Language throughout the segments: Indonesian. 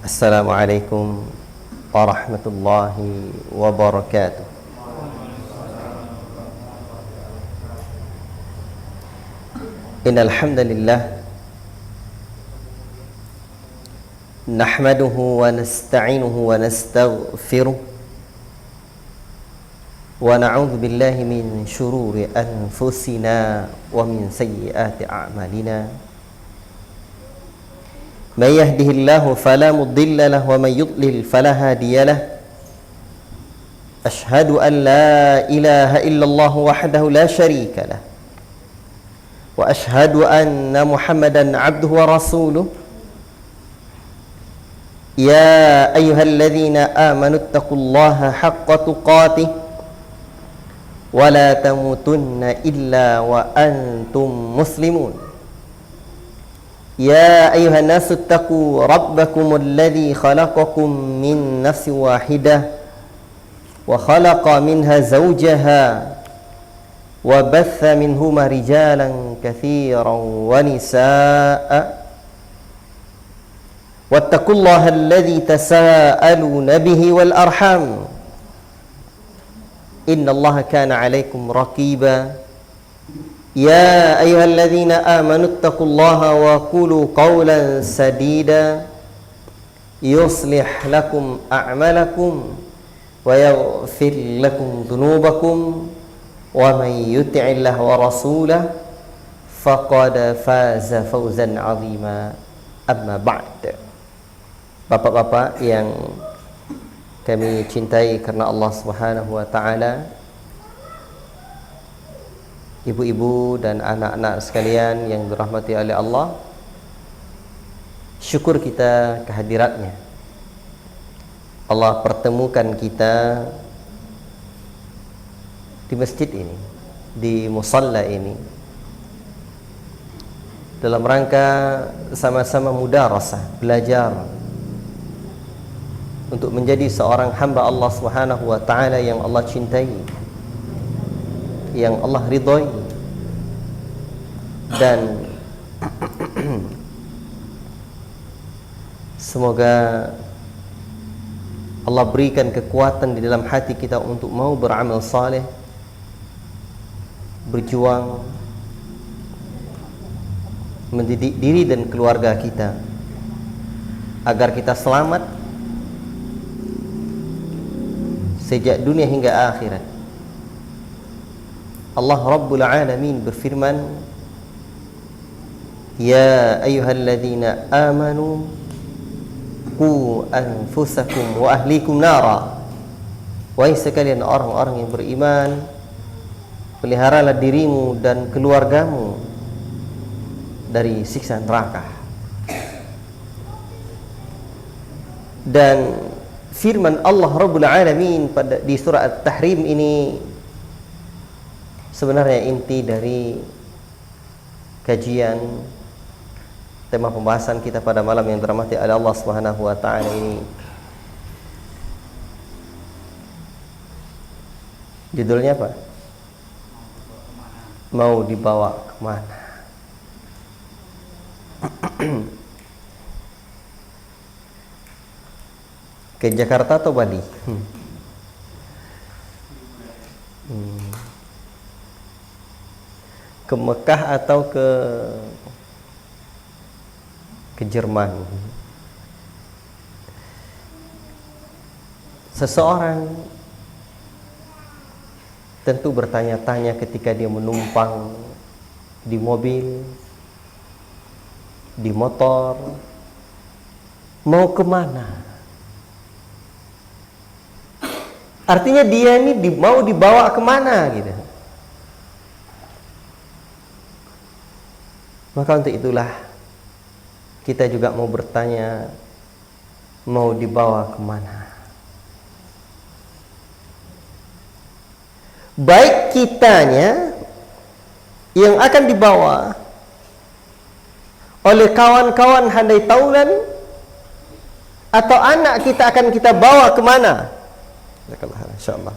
Assalamualaikum warahmatullahi wabarakatuh. Innal hamdalillah nahmaduhu wa nasta'inuhu wa nastaghfiruh wa na'udzu billahi min shururi anfusina wa min sayyiati a'malina. Man yahdihillahu fala mudilla lahu wa man yudlil fala hadiya lahu. Ashhadu an la ilaha illallah wahdahu la syarika lahu wa ashhadu anna Muhammadan abduhu wa rasuluh. Ya ayyuhalladzina amanu taqullaha haqqa tuqatih wa la tamutunna illa wa antum muslimun. Ya ayyuhan nasu taqu rabbakumul ladzi khalaqakum min nafsin wahidah wa khalaqa minha zawjaha wa batha minhuma rijalan katsiran wa nisaa'a wattaqullaha alladzi tasaaluna bihi wal arham innallaha kana 'alaikum raqiba. Ya ayyuhalladzina amanu taqullaha wa qulu qawlan sadida yuslih lakum a'malakum wa yaghfir lakum dhunubakum wa man yuti'illaha wa rasulahu faqad faza fawzan 'azima. Amma ba'd. Bapak-bapak yang kami cintai karena Allah Subhanahu wa taala, ibu-ibu dan anak-anak sekalian yang dirahmati oleh Allah, syukur kita kehadiratnya. Allah pertemukan kita di masjid ini, di musalla ini, dalam rangka sama-sama mudarasah, belajar untuk menjadi seorang hamba Allah Subhanahu wa taala yang Allah cintai, yang Allah ridhoi, dan semoga Allah berikan kekuatan di dalam hati kita untuk mau beramal saleh, berjuang mendidik diri dan keluarga kita agar kita selamat sejak dunia hingga akhirat. Allah Rabbul Alamin berfirman, Ya ayyuhalladzina amanu qu anfusakum wa ahlikum nara. Wahai sekalian orang-orang yang beriman, peliharalah dirimu dan keluargamu dari siksa neraka. Dan firman Allah Rabbul Alamin di surah At-Tahrim ini sebenarnya inti dari kajian tema pembahasan kita pada malam yang dirahmati oleh Allah Subhanahu wa taala ini. Judulnya apa? Mau dibawa kemana? Ke Jakarta atau Bali? Ke Mekah atau ke Jerman? Seseorang tentu bertanya-tanya ketika dia menumpang di mobil, di motor, mau kemana? Artinya dia ini mau dibawa kemana gitu. Maka untuk itulah kita juga mau bertanya, mau dibawa kemana? Baik kitanya yang akan dibawa oleh kawan-kawan handai taulan, atau anak kita akan kita bawa kemana? InsyaAllah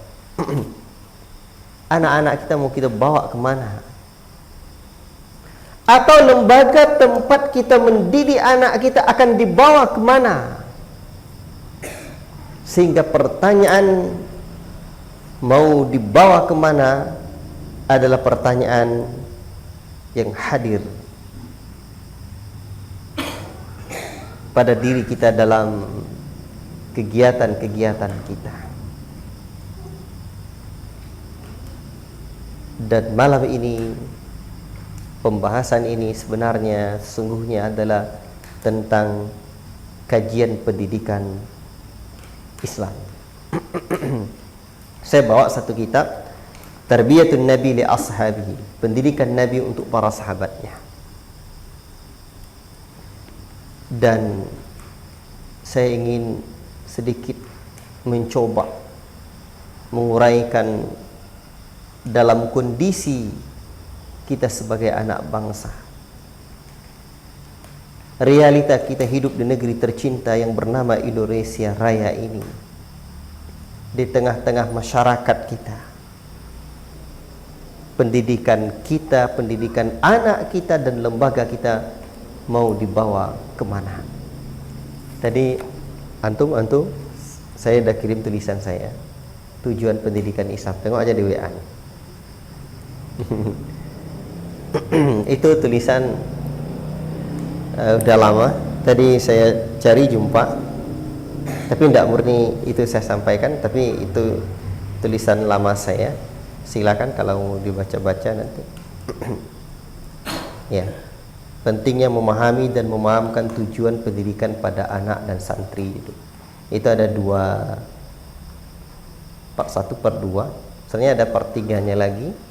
anak-anak kita mau kita bawa kemana? Atau lembaga tempat kita mendidik anak kita akan dibawa kemana? sehingga pertanyaan mau dibawa kemana adalah pertanyaan yang hadir pada diri kita dalam kegiatan-kegiatan kita. Dan malam ini, pembahasan ini sebenarnya sesungguhnya adalah tentang kajian pendidikan Islam. Saya bawa satu kitab, Tarbiyatun Nabi li Ashabihi, pendidikan Nabi untuk para sahabatnya. Dan saya ingin sedikit mencoba menguraikan dalam kondisi kita sebagai anak bangsa, realita kita hidup di negeri tercinta yang bernama Indonesia Raya ini, di tengah-tengah masyarakat kita, pendidikan kita, pendidikan anak kita dan lembaga kita mau dibawa kemana. Tadi antum saya dah kirim tulisan saya, tujuan pendidikan Islam, tengok aja di WA. Itu tulisan udah lama, tadi saya cari jumpa, tapi tidak murni itu saya sampaikan, tapi itu tulisan lama saya. Silakan kalau mau dibaca-baca nanti. Ya, pentingnya memahami dan memahamkan tujuan pendidikan pada anak dan santri itu ada dua, part 1, part 2. Sebenarnya ada part 3-nya lagi.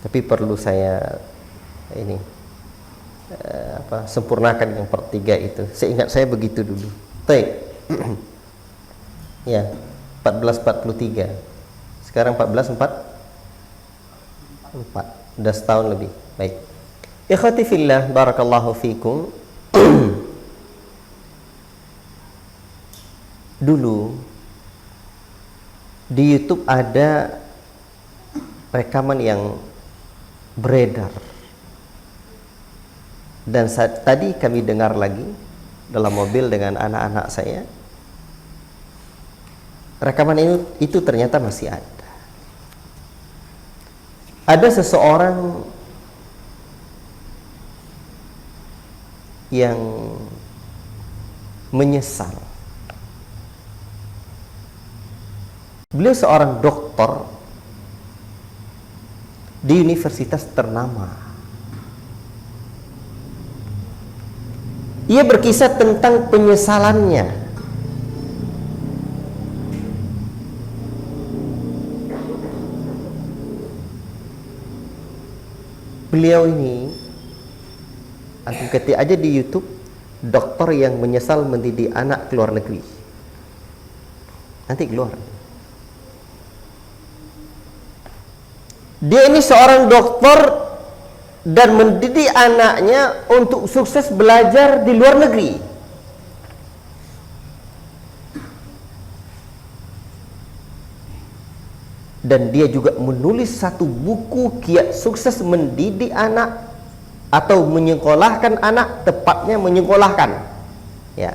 Tapi perlu saya ini sempurnakan yang part 3 itu. Seingat saya begitu dulu. Baik. Ya, 1443. Sekarang 1444. Udah setahun lebih. Baik. Ikhwati fillah, barakallahu fikum. Dulu di YouTube ada rekaman yang beredar, dan tadi kami dengar lagi dalam mobil dengan anak-anak saya. Rekaman itu ternyata masih ada. Ada seseorang yang menyesal. Beliau seorang doktor di universitas ternama. Ia berkisah tentang penyesalannya. Beliau ini, antum ketik aja di YouTube, dokter yang menyesal mendidik anak ke luar negeri. Nanti keluar. Dia ini seorang dokter dan mendidik anaknya untuk sukses belajar di luar negeri. Dan dia juga menulis satu buku kiat sukses mendidik anak atau menyekolahkan anak, tepatnya menyekolahkan, ya,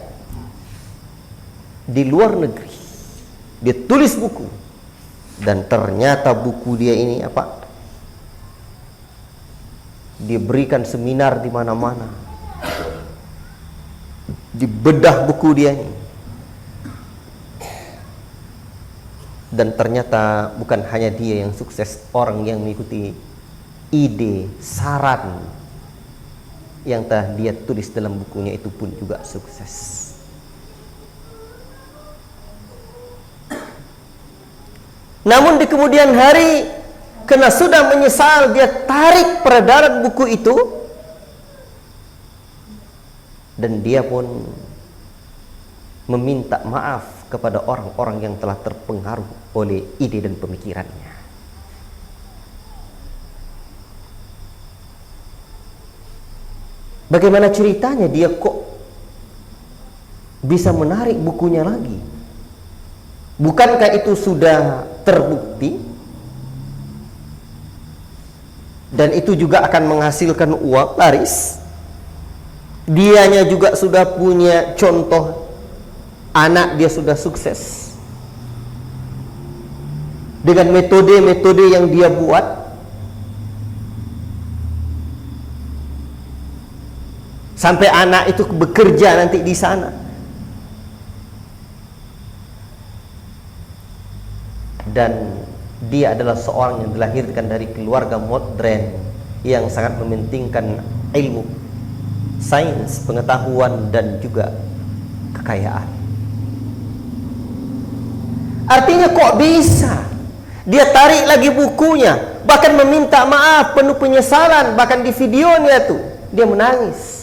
di luar negeri. Dia tulis buku, dan ternyata buku dia ini diberikan seminar di mana-mana. Dibedah buku dia ini. Dan ternyata bukan hanya dia yang sukses, orang yang mengikuti ide, saran yang telah dia tulis dalam bukunya itu pun juga sukses. Namun di kemudian hari, karena sudah menyesal, dia tarik peredaran buku itu, dan dia pun meminta maaf kepada orang-orang yang telah terpengaruh oleh ide dan pemikirannya. Bagaimana ceritanya dia kok bisa menarik bukunya lagi? Bukankah itu sudah terbukti? Dan itu juga akan menghasilkan uang laris. Dianya juga sudah punya contoh anak dia sudah sukses dengan metode-metode yang dia buat. Sampai anak itu bekerja nanti di sana. Dan dia adalah seorang yang dilahirkan dari keluarga modern yang sangat mementingkan ilmu, sains, pengetahuan, dan juga kekayaan. Artinya kok bisa dia tarik lagi bukunya, bahkan meminta maaf, penuh penyesalan, bahkan di videonya tuh dia menangis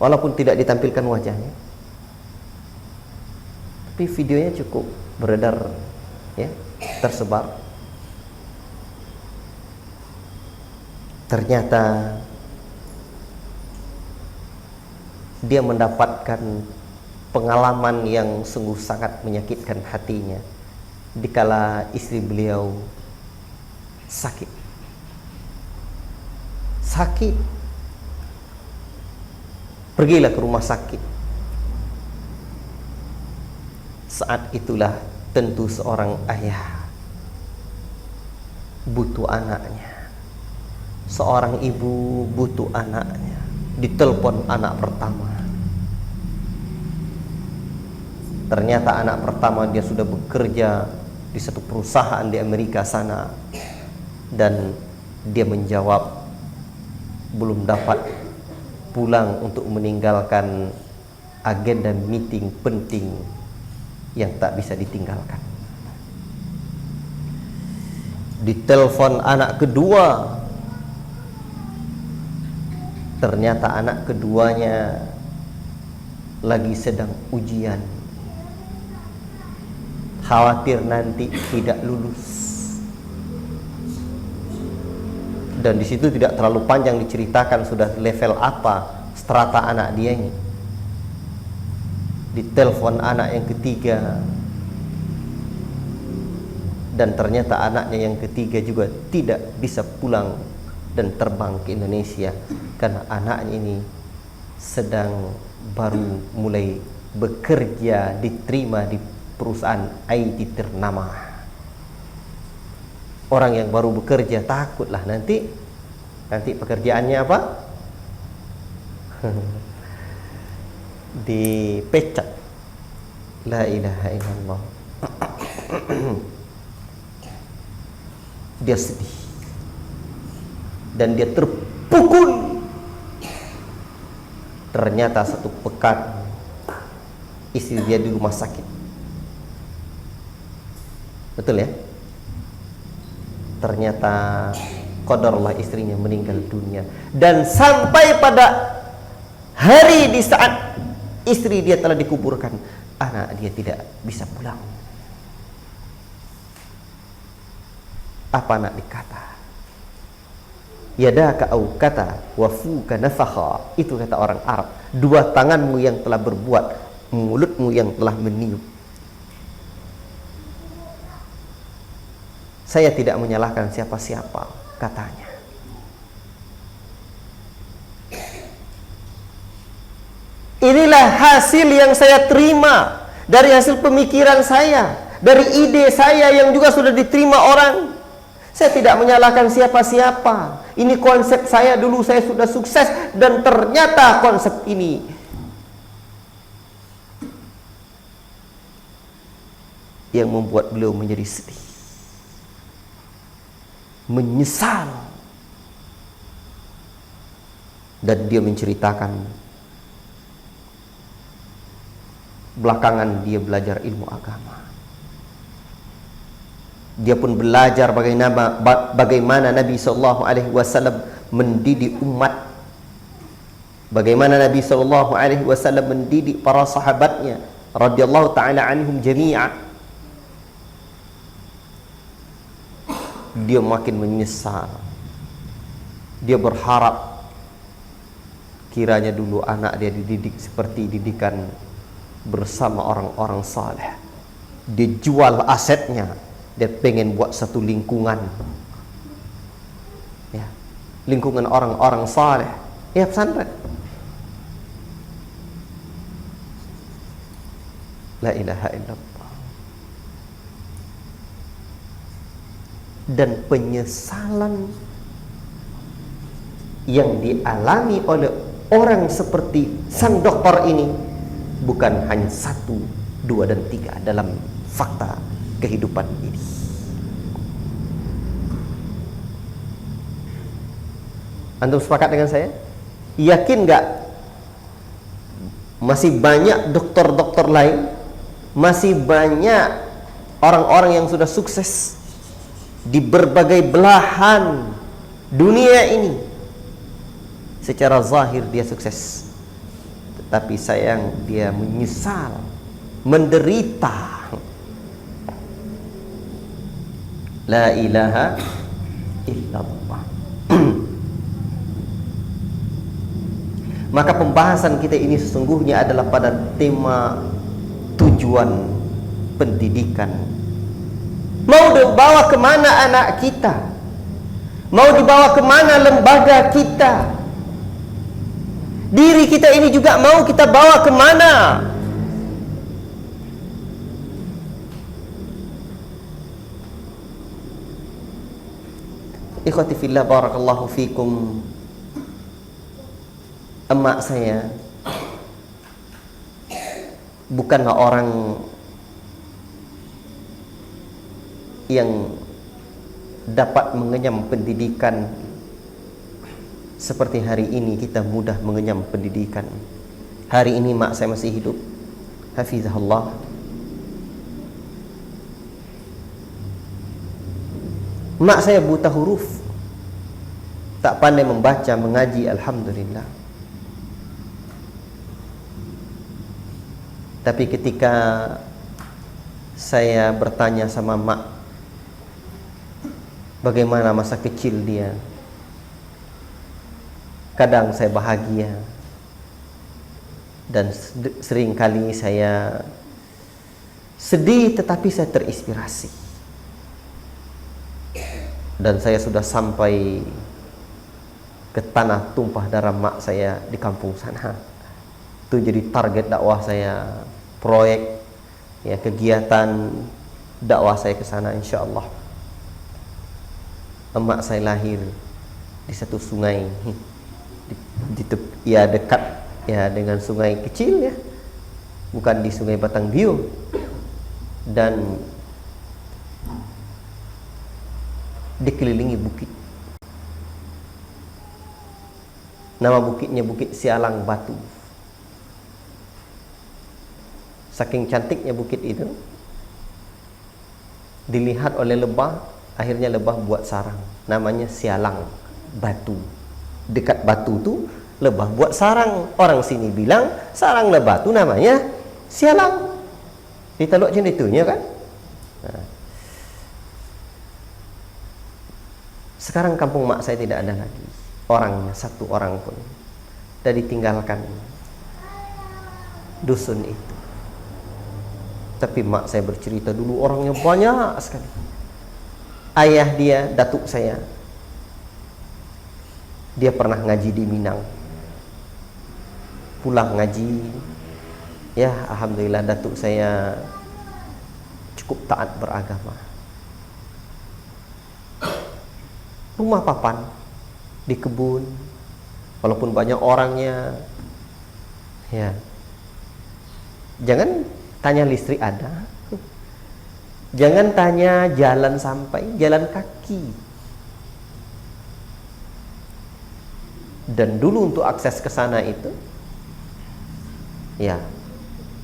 walaupun tidak ditampilkan wajahnya, tapi videonya cukup beredar, ya, tersebar. Ternyata dia mendapatkan pengalaman yang sungguh sangat menyakitkan hatinya dikala istri beliau sakit. Pergilah ke rumah sakit. Saat itulah tentu seorang ayah butuh anaknya, seorang ibu butuh anaknya. Ditelepon anak pertama. Ternyata anak pertama dia sudah bekerja di satu perusahaan di Amerika sana, dan dia menjawab belum dapat pulang untuk meninggalkan agenda meeting penting yang tak bisa ditinggalkan. Ditelepon anak kedua. Ternyata anak keduanya lagi sedang ujian, khawatir nanti tidak lulus. Dan di situ tidak terlalu panjang diceritakan sudah level apa strata anak dia ini. Ditelepon anak yang ketiga, dan ternyata anaknya yang ketiga juga tidak bisa pulang dan terbang ke Indonesia karena anaknya ini sedang baru mulai bekerja, diterima di perusahaan IT ternama. Orang yang baru bekerja takutlah nanti pekerjaannya apa? Dipecat. La ilaha illallah. Dia sedih dan dia terpukul. Ternyata satu pekan istri dia di rumah sakit. Betul ya? Ternyata qadarullah istrinya meninggal dunia. Dan sampai pada hari di saat istri dia telah dikuburkan, anak dia tidak bisa pulang. Apa nak dikata? Yadaka au kata wafuka nafakha. Itu kata orang Arab. Dua tanganmu yang telah berbuat, mulutmu yang telah meniup. Saya tidak menyalahkan siapa-siapa, katanya. Inilah hasil yang saya terima dari hasil pemikiran saya, dari ide saya yang juga sudah diterima orang. Saya tidak menyalahkan siapa-siapa. Ini konsep saya dulu, saya sudah sukses, dan ternyata konsep ini yang membuat beliau menjadi sedih, menyesal. Dan dia menceritakan belakangan dia belajar ilmu agama. Dia pun belajar bagaimana Nabi SAW mendidik umat, bagaimana Nabi SAW mendidik para sahabatnya radhiyallahu ta'ala anhum jami'a. Dia makin menyesal. Dia berharap kiranya dulu anak dia dididik seperti didikan bersama orang-orang saleh. Dia jual asetnya, dia pengen buat satu lingkungan, ya, lingkungan orang-orang saleh, ya pesantren. La ilaha illallah. Dan penyesalan yang dialami oleh orang seperti sang dokter ini bukan hanya 1, 2, dan 3 dalam fakta kehidupan ini. Antum sepakat dengan saya? Yakin nggak? Masih banyak dokter-dokter lain, masih banyak orang-orang yang sudah sukses di berbagai belahan dunia ini. Secara zahir dia sukses, tetapi sayang dia menyesal, menderita. La ilaha illallah. Maka pembahasan kita ini sesungguhnya adalah pada tema tujuan pendidikan. Mau dibawa kemana anak kita? Mau dibawa kemana lembaga kita? Diri kita ini juga mau kita bawa kemana? Ikhwati fillah, barakallahu fikum. Emak saya bukanlah orang yang dapat mengenyam pendidikan seperti hari ini kita mudah mengenyam pendidikan. Hari ini mak saya masih hidup, hafizahullah. Mak saya buta huruf, tak pandai membaca, mengaji, alhamdulillah. Tapi ketika saya bertanya sama mak bagaimana masa kecil dia, kadang saya bahagia dan sering kali saya sedih, tetapi saya terinspirasi. Dan saya sudah sampai ke tanah tumpah darah mak saya di kampung sana. Itu jadi target dakwah saya, proyek ya, kegiatan dakwah saya ke sana insyaallah. Emak saya lahir di satu sungai ya dekat ya dengan sungai kecil ya, bukan di Sungai Batang Bio, dan dikelilingi bukit. Nama bukitnya Bukit Sialang Batu. Saking cantiknya bukit itu, dilihat oleh lebah, akhirnya lebah buat sarang, namanya Sialang Batu. Dekat batu tu lebah buat sarang. Orang sini bilang sarang lebah tu namanya sialang. Ditaluk macam itunya kan. Sekarang kampung mak saya tidak ada lagi orangnya, satu orang pun. Dan ditinggalkan dusun itu. Tapi mak saya bercerita dulu orangnya banyak sekali. Ayah dia, datuk saya, dia pernah ngaji di Minang. Pulang ngaji, ya alhamdulillah datuk saya cukup taat beragama. Rumah papan di kebun, walaupun banyak orangnya, ya jangan tanya listrik ada, jangan tanya jalan sampai, jalan kaki. Dan dulu untuk akses ke sana itu, ya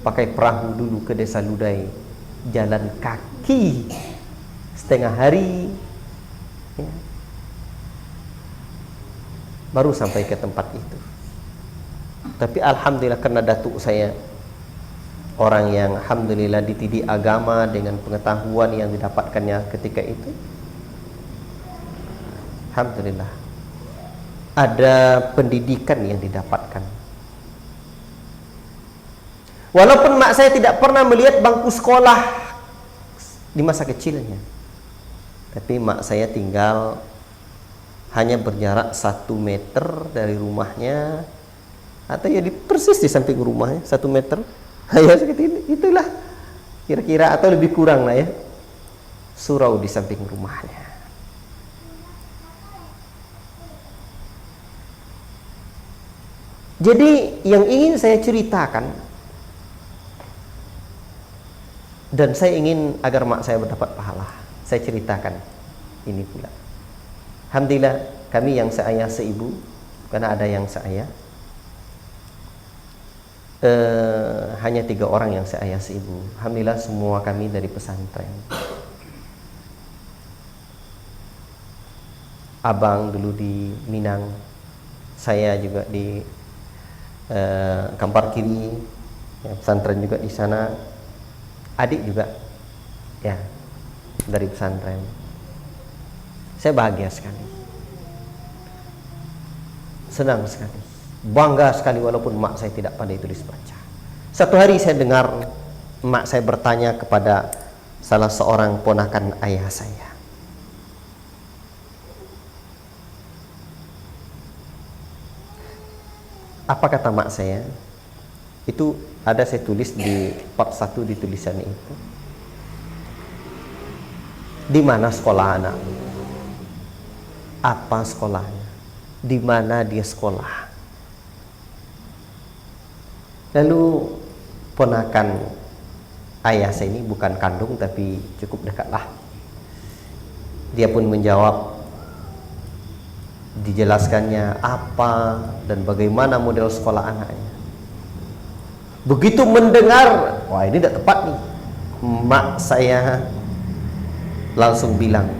pakai perahu dulu ke Desa Ludai, jalan kaki setengah hari, ya, baru sampai ke tempat itu. Tapi alhamdulillah karena datuk saya orang yang alhamdulillah dididik agama dengan pengetahuan yang didapatkannya ketika itu, alhamdulillah ada pendidikan yang didapatkan. Walaupun mak saya tidak pernah melihat bangku sekolah di masa kecilnya, tapi mak saya tinggal hanya berjarak 1 meter dari rumahnya, atau ya di persis di samping rumahnya 1 meter. Ya seperti itulah kira-kira, atau lebih kurang lah ya, surau di samping rumahnya. Jadi yang ingin saya ceritakan, dan saya ingin agar mak saya mendapat pahala, saya ceritakan ini pula. Alhamdulillah kami yang seayah seibu, karena ada yang seayah, hanya 3 orang yang seayah seibu. Alhamdulillah semua kami dari pesantren. Abang dulu di Minang, saya juga di Kampar Kiri, ya, pesantren juga di sana. Adik juga ya dari pesantren. Saya bahagia sekali, senang sekali, bangga sekali, walaupun mak saya tidak pandai tulis baca. Satu hari saya dengar mak saya bertanya kepada salah seorang ponakan ayah saya, apa kata mak saya? Itu ada saya tulis di part 1 di tulisan itu. Di mana sekolah anak? Apa sekolahnya? Di mana dia sekolah? Lalu ponakan ayah saya ini, bukan kandung tapi cukup dekat lah, dia pun menjawab, dijelaskannya apa dan bagaimana model sekolah anaknya. Begitu mendengar, wah ini tidak tepat nih, mak saya langsung bilang,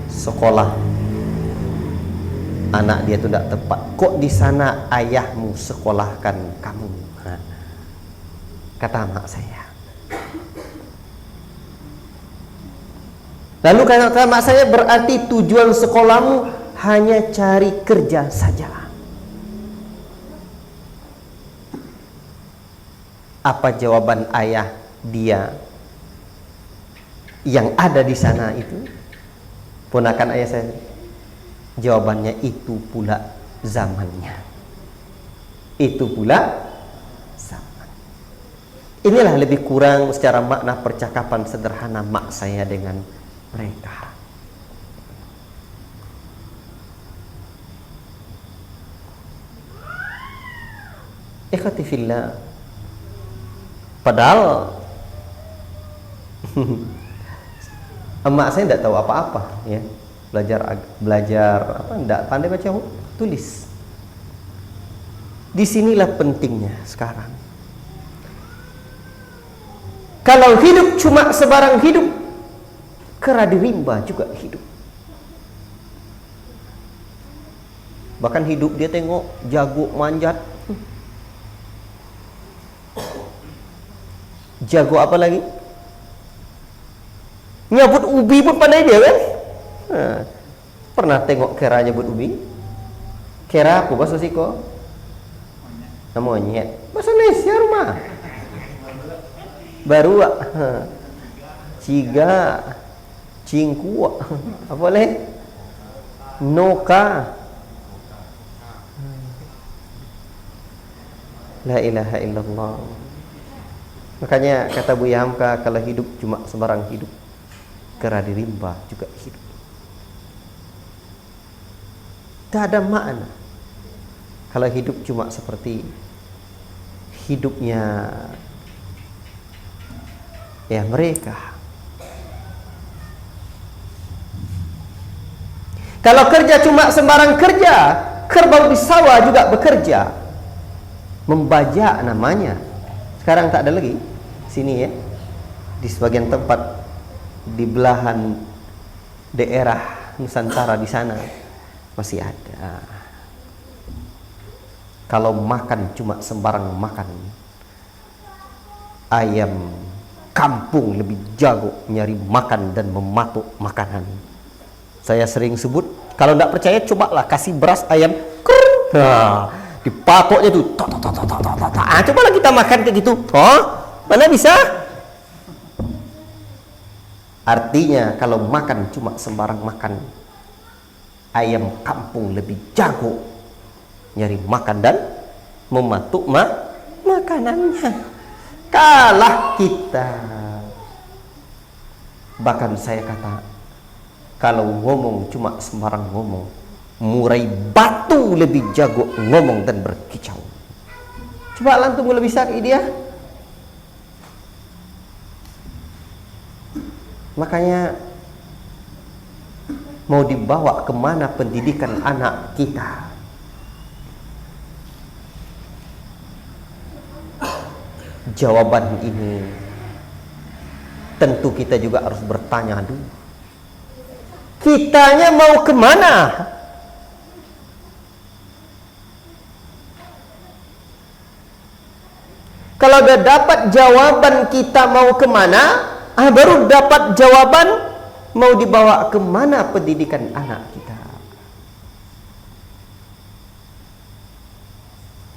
sekolah anak dia itu tidak tepat. Kok di sana ayahmu sekolahkan kamu? Kata mak saya. Lalu kata mak saya, berarti tujuan sekolahmu hanya cari kerja saja. Apa jawaban ayah dia yang ada di sana itu? Ponakan ayah saya, jawabannya, itu pula zamannya. Itu pula zaman. Inilah lebih kurang secara makna percakapan sederhana mak saya dengan mereka. Ikhwati fillah, padahal emak saya tidak tahu apa-apa ya, belajar apa, tidak pandai baca tulis. Disinilah pentingnya sekarang. Kalau hidup cuma sebarang hidup, kera di rimba juga hidup. Bahkan hidup dia tengok jago manjat, jago apa lagi, nyabut ubi pun pandai dia kan. Pernah tengok kera nyabut ubi? Kera apa bahasa siko? Monyet. Bahasa Indonesia rumah baru ciga, cingku, apa leh, noka. La ilaha illallah. Makanya kata Buya Hamka, kalau hidup cuma sembarang hidup, kera di rimba juga hidup. Tak ada makna kalau hidup cuma seperti hidupnya ya mereka. Kalau kerja cuma sembarang kerja, kerbau di sawah juga bekerja, membajak namanya. Sekarang tak ada lagi. Sini ya, di sebagian tempat di belahan daerah Nusantara di sana masih ada. Kalau makan cuma sembarang makan, ayam kampung lebih jago nyari makan dan mematuk makanan. Saya sering sebut, kalau tidak percaya cobalah kasih beras ayam, dipatoknya tuh, cobalah kita makan kayak gitu, mana bisa? Artinya kalau makan cuma sembarang makan, ayam kampung lebih jago nyari makan dan mematuk makanannya. Kalah kita. Bahkan saya kata, kalau ngomong cuma sembarang ngomong, murai batu lebih jago ngomong dan berkicau. Coba lantung lebih sakit dia. Makanya mau dibawa kemana pendidikan anak kita? Jawaban ini tentu kita juga harus bertanya dulu. Kitanya mau kemana? Kalau udah dapat jawaban kita mau kemana, baru dapat jawaban mau dibawa kemana pendidikan anak kita.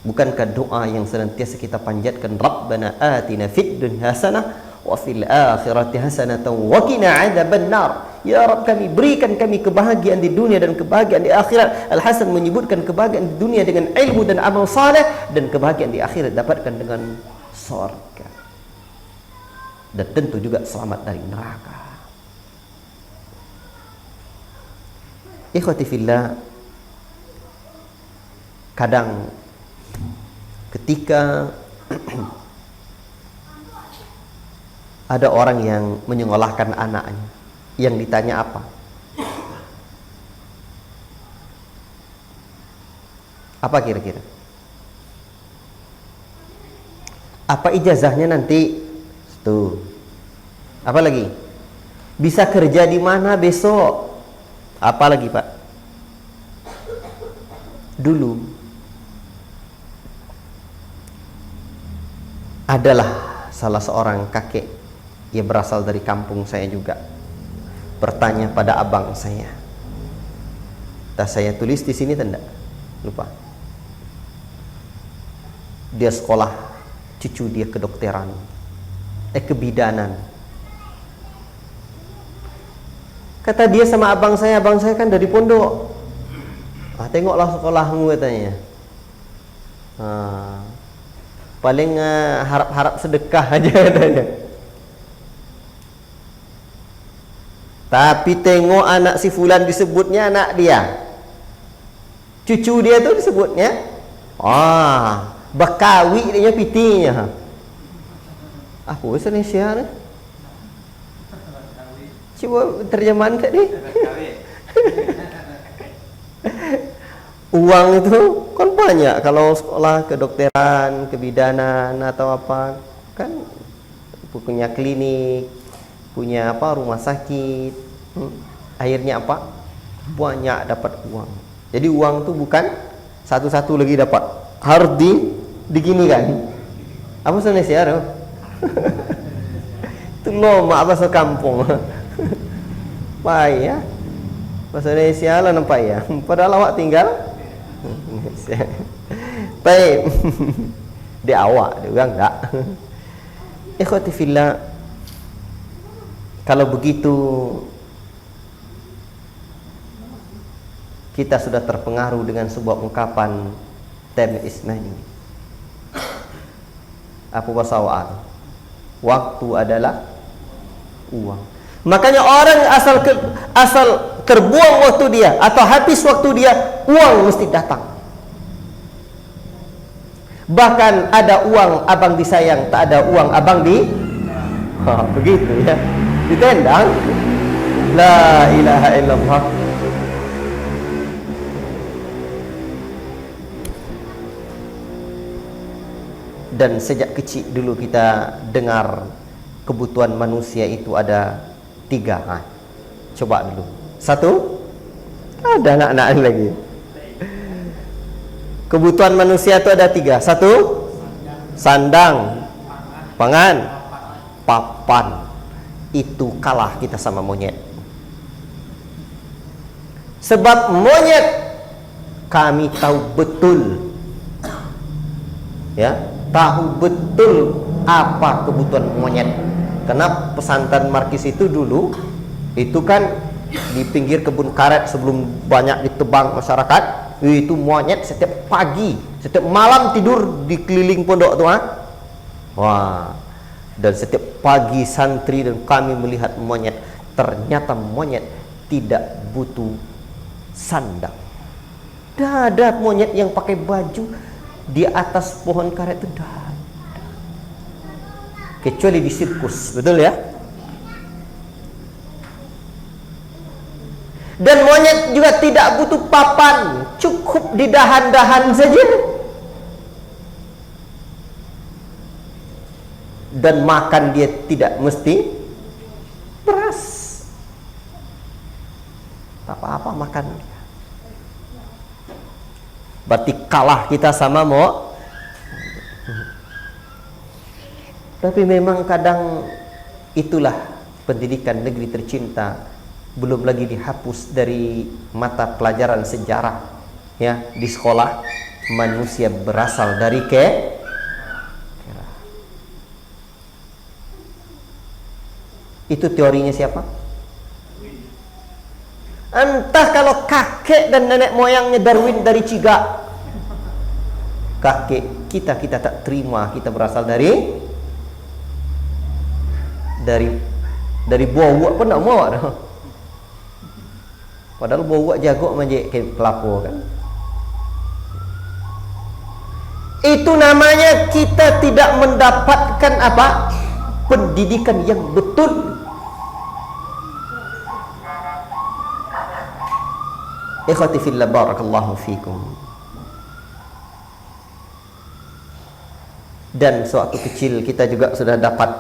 Bukankah doa yang senantiasa kita panjatkan, Rabbana atina fid dunya hasanah wa fil akhirati hasanah wa qina adzabannar. Ya Rabb, kami berikan kami kebahagiaan di dunia dan kebahagiaan di akhirat. Al-Hasan menyebutkan kebahagiaan di dunia dengan ilmu dan amal saleh, dan kebahagiaan di akhirat dapatkan dengan surga. Dan tentu juga selamat dari neraka. Ikhwati fillah, kadang ketika ada orang yang menyekolahkan anaknya, yang ditanya apa? Apa kira-kira? Apa ijazahnya nanti? Tuh. Apa lagi? Bisa kerja di mana besok? Apa lagi, Pak? Dulu adalah salah seorang kakek, ia berasal dari kampung saya juga, bertanya pada abang saya. Tak saya tulis di sini tanda, lupa. Dia sekolah, cucu dia kedokteran, kebidanan. Kata dia sama abang saya kan dari pondok. Tengoklah sekolahmu, katanya. Paling harap-harap sedekah aja, katanya. Tapi tengok anak si fulan disebutnya anak dia, cucu dia tuh disebutnya Bakawi dia pitinya. Apa bahasa Indonesia ni? Coba terjemahan kat dia. Uang itu kan banyak kalau sekolah kedokteran, kebidanan atau apa, kan punya klinik, punya apa, rumah sakit. Akhirnya apa? Banyak dapat uang. Jadi uang itu bukan satu-satu lagi dapat, harus digini kan. Apa Indonesia tu? Itu lomak bahasa kampung. Payah. Bahasa Indonesia lah nampak ya. Padahal awak tinggal baik. Dia awak, dia orang enggak. Ikhwati fillah, kalau begitu kita sudah terpengaruh dengan sebuah ungkapan Tem Ismani. Apa bahasa awak? Waktu adalah uang. Makanya orang asal terbuang waktu dia atau habis waktu dia, uang mesti datang. Bahkan ada uang abang disayang, tak ada uang abang begitu ya, ditendang. La ilaha illallah. Dan sejak kecil dulu kita dengar kebutuhan manusia itu ada 3. Coba dulu. 1, ada anak-anak lagi. Kebutuhan manusia itu ada 3. 1, sandang, pangan, papan. Itu kalah kita sama monyet. Sebab monyet kami tahu betul, ya, tahu betul apa kebutuhan monyet. Karena pesantren Markis itu dulu itu kan di pinggir kebun karet sebelum banyak ditebang masyarakat. Itu monyet setiap pagi, setiap malam tidur di keliling pondok tu. Wah. Dan setiap pagi santri dan kami melihat monyet. Ternyata monyet tidak butuh sandal. Dah ada monyet yang pakai baju di atas pohon karet itu dah. Kecuali di sirkus, betul ya? Dan monyet juga tidak butuh papan, cukup di dahan-dahan saja. Dan makan dia tidak mesti beras, apa-apa makan. Berarti kalah kita sama mo. Tapi memang kadang itulah pendidikan negeri tercinta, belum lagi dihapus dari mata pelajaran sejarah ya di sekolah. Manusia berasal dari kera. Itu teorinya siapa? Entah kalau kakek dan nenek moyangnya Darwin dari cigak. Kakek kita tak terima kita berasal dari buah uak pun tak mau dah. Padahal buah uak jago manjek ke kelapa kan. Itu namanya kita tidak mendapatkan apa? Pendidikan yang betul. Ikhwati fillah barakallahu fikum. Dan sewaktu kecil kita juga sudah dapat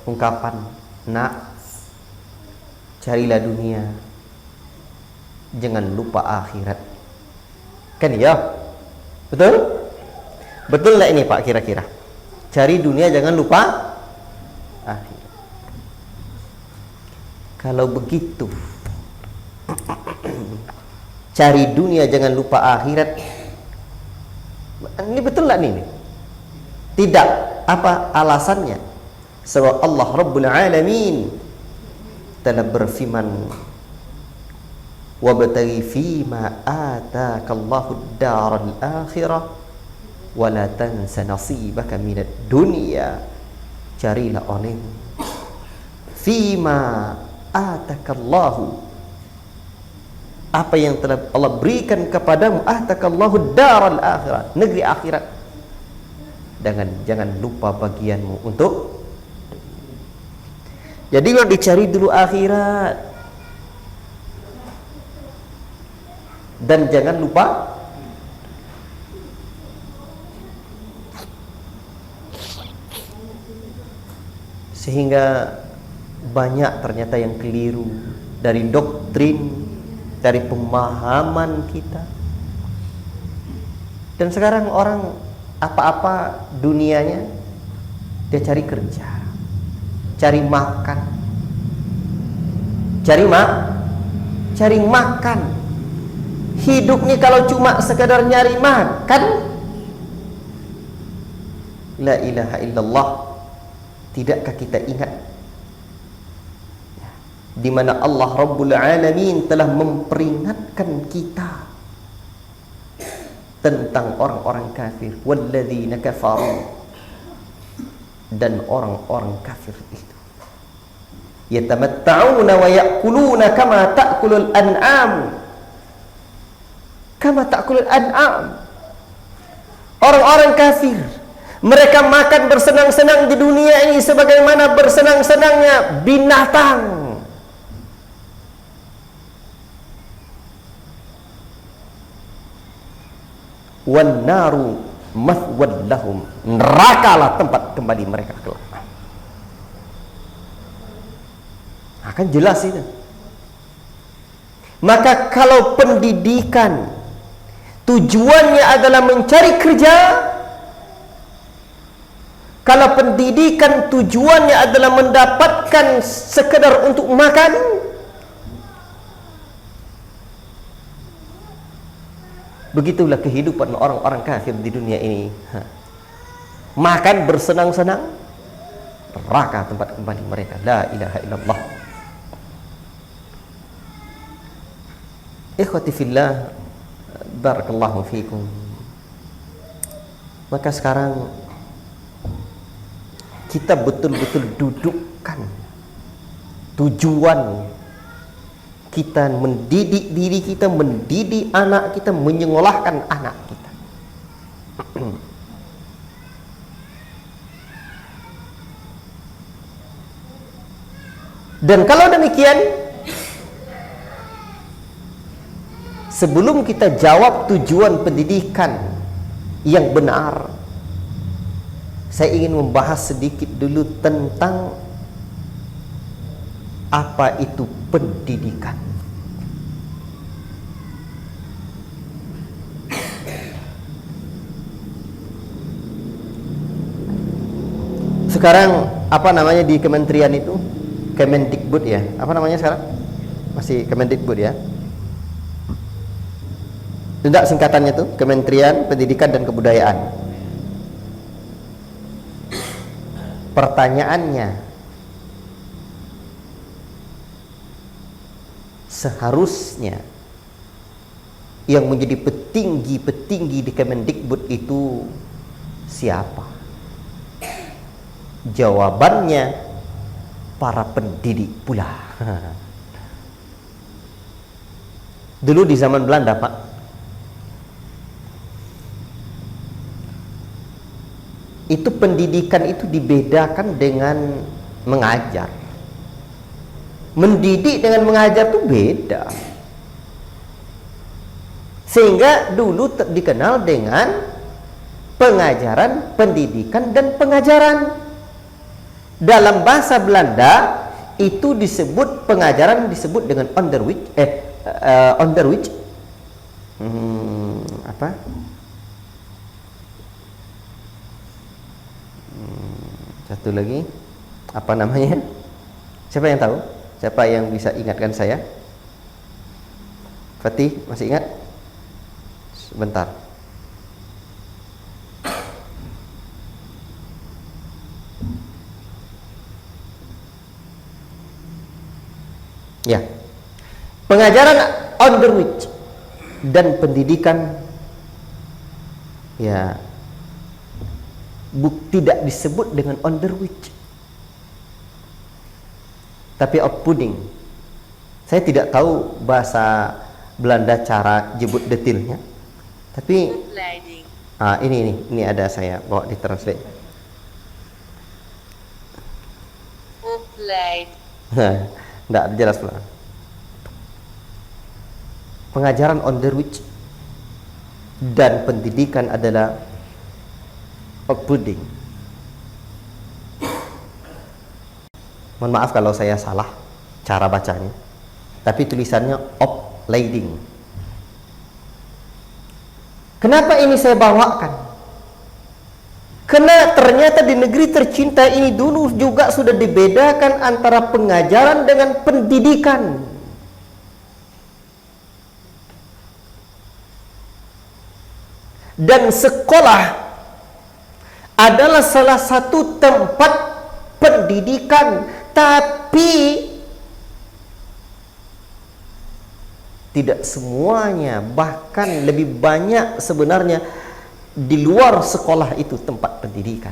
ungkapan, nak, carilah dunia, jangan lupa akhirat. Kan ya? Betul? Betul nggak ini Pak kira-kira? Cari dunia jangan lupa akhirat. Kalau begitu, cari dunia jangan lupa akhirat. Ini betul nggak nih? Tidak. Apa alasannya? Sebab Allah Rabbul Alamin telah berfirman, wabtaghi fima atakallahu ad-daral akhirah wa la tansa nasibaka minad dunya. Carilah oleh fima atakallahu, apa yang telah Allah berikan kepadamu, atakallahu ad-daral akhirah, negeri akhirat. Jangan lupa bagianmu untuk. Jadi kalau dicari dulu akhirat, dan jangan lupa sehingga banyak ternyata yang keliru dari doktrin, dari pemahaman kita. Dan sekarang orang apa-apa dunianya dia cari kerja, cari makan, cari makan. Hidup nih kalau cuma sekadar nyari makan, la ilaha illallah. Tidakkah kita ingat di mana Allah Rabbul Alamin telah memperingatkan kita tentang orang-orang kafir, walladzina kafaru, dan orang-orang kafir itu yatamatta'una wa ya'kuluna kama ta'kulul an'am. Orang-orang kafir, mereka makan bersenang-senang di dunia ini sebagaimana bersenang-senangnya binatang. Wan naru mathwad lahum, nerakalah tempat kembali mereka kelak. Akan jelas itu. Maka kalau pendidikan tujuannya adalah mencari kerja, kalau pendidikan tujuannya adalah mendapatkan sekedar untuk makan, begitulah kehidupan orang-orang kafir di dunia ini. Makan bersenang-senang, neraka tempat kembali mereka. La ilaha illallah. Ikhwati fillah, barakallahu fikum. Maka sekarang tujuan kita mendidik diri kita, mendidik anak kita, menyekolahkan anak kita. Dan kalau demikian, sebelum kita jawab tujuan pendidikan yang benar, saya ingin membahas sedikit dulu tentang apa itu pendidikan. Sekarang apa namanya di kementerian itu? Kemendikbud ya. Apa namanya sekarang? Masih Kemendikbud ya. Tidak, singkatannya tuh Kementerian Pendidikan dan Kebudayaan. Pertanyaannya, seharusnya yang menjadi petinggi-petinggi di Kemendikbud itu siapa? Jawabannya, para pendidik pula. Dulu di zaman Belanda, Pak, itu pendidikan itu dibedakan dengan mengajar. Mendidik dengan mengajar itu beda. Sehingga dulu dikenal dengan pengajaran, pendidikan, dan pengajaran. Dalam bahasa Belanda itu disebut pengajaran disebut dengan onderwijs, onderwijs. Apa? Satu lagi, apa namanya? Siapa yang tahu? Siapa yang bisa ingatkan saya? Fatih, masih ingat? Sebentar. Ya, pengajaran onderwijs dan pendidikan ya tidak disebut dengan onderwijs, tapi opvoeding. Saya tidak tahu bahasa Belanda cara jebut detailnya, tapi ini ada saya bawa di translate. Tidak jelas pula. Pengajaran onderwijs dan pendidikan adalah opvoeding. Mohon maaf kalau saya salah cara bacanya, tapi tulisannya opleiding. Kenapa ini saya bawakan? Karena ternyata di negeri tercinta ini dulu juga sudah dibedakan antara pengajaran dengan pendidikan. Dan sekolah adalah salah satu tempat pendidikan, tapi tidak semuanya, bahkan lebih banyak sebenarnya di luar sekolah itu tempat pendidikan,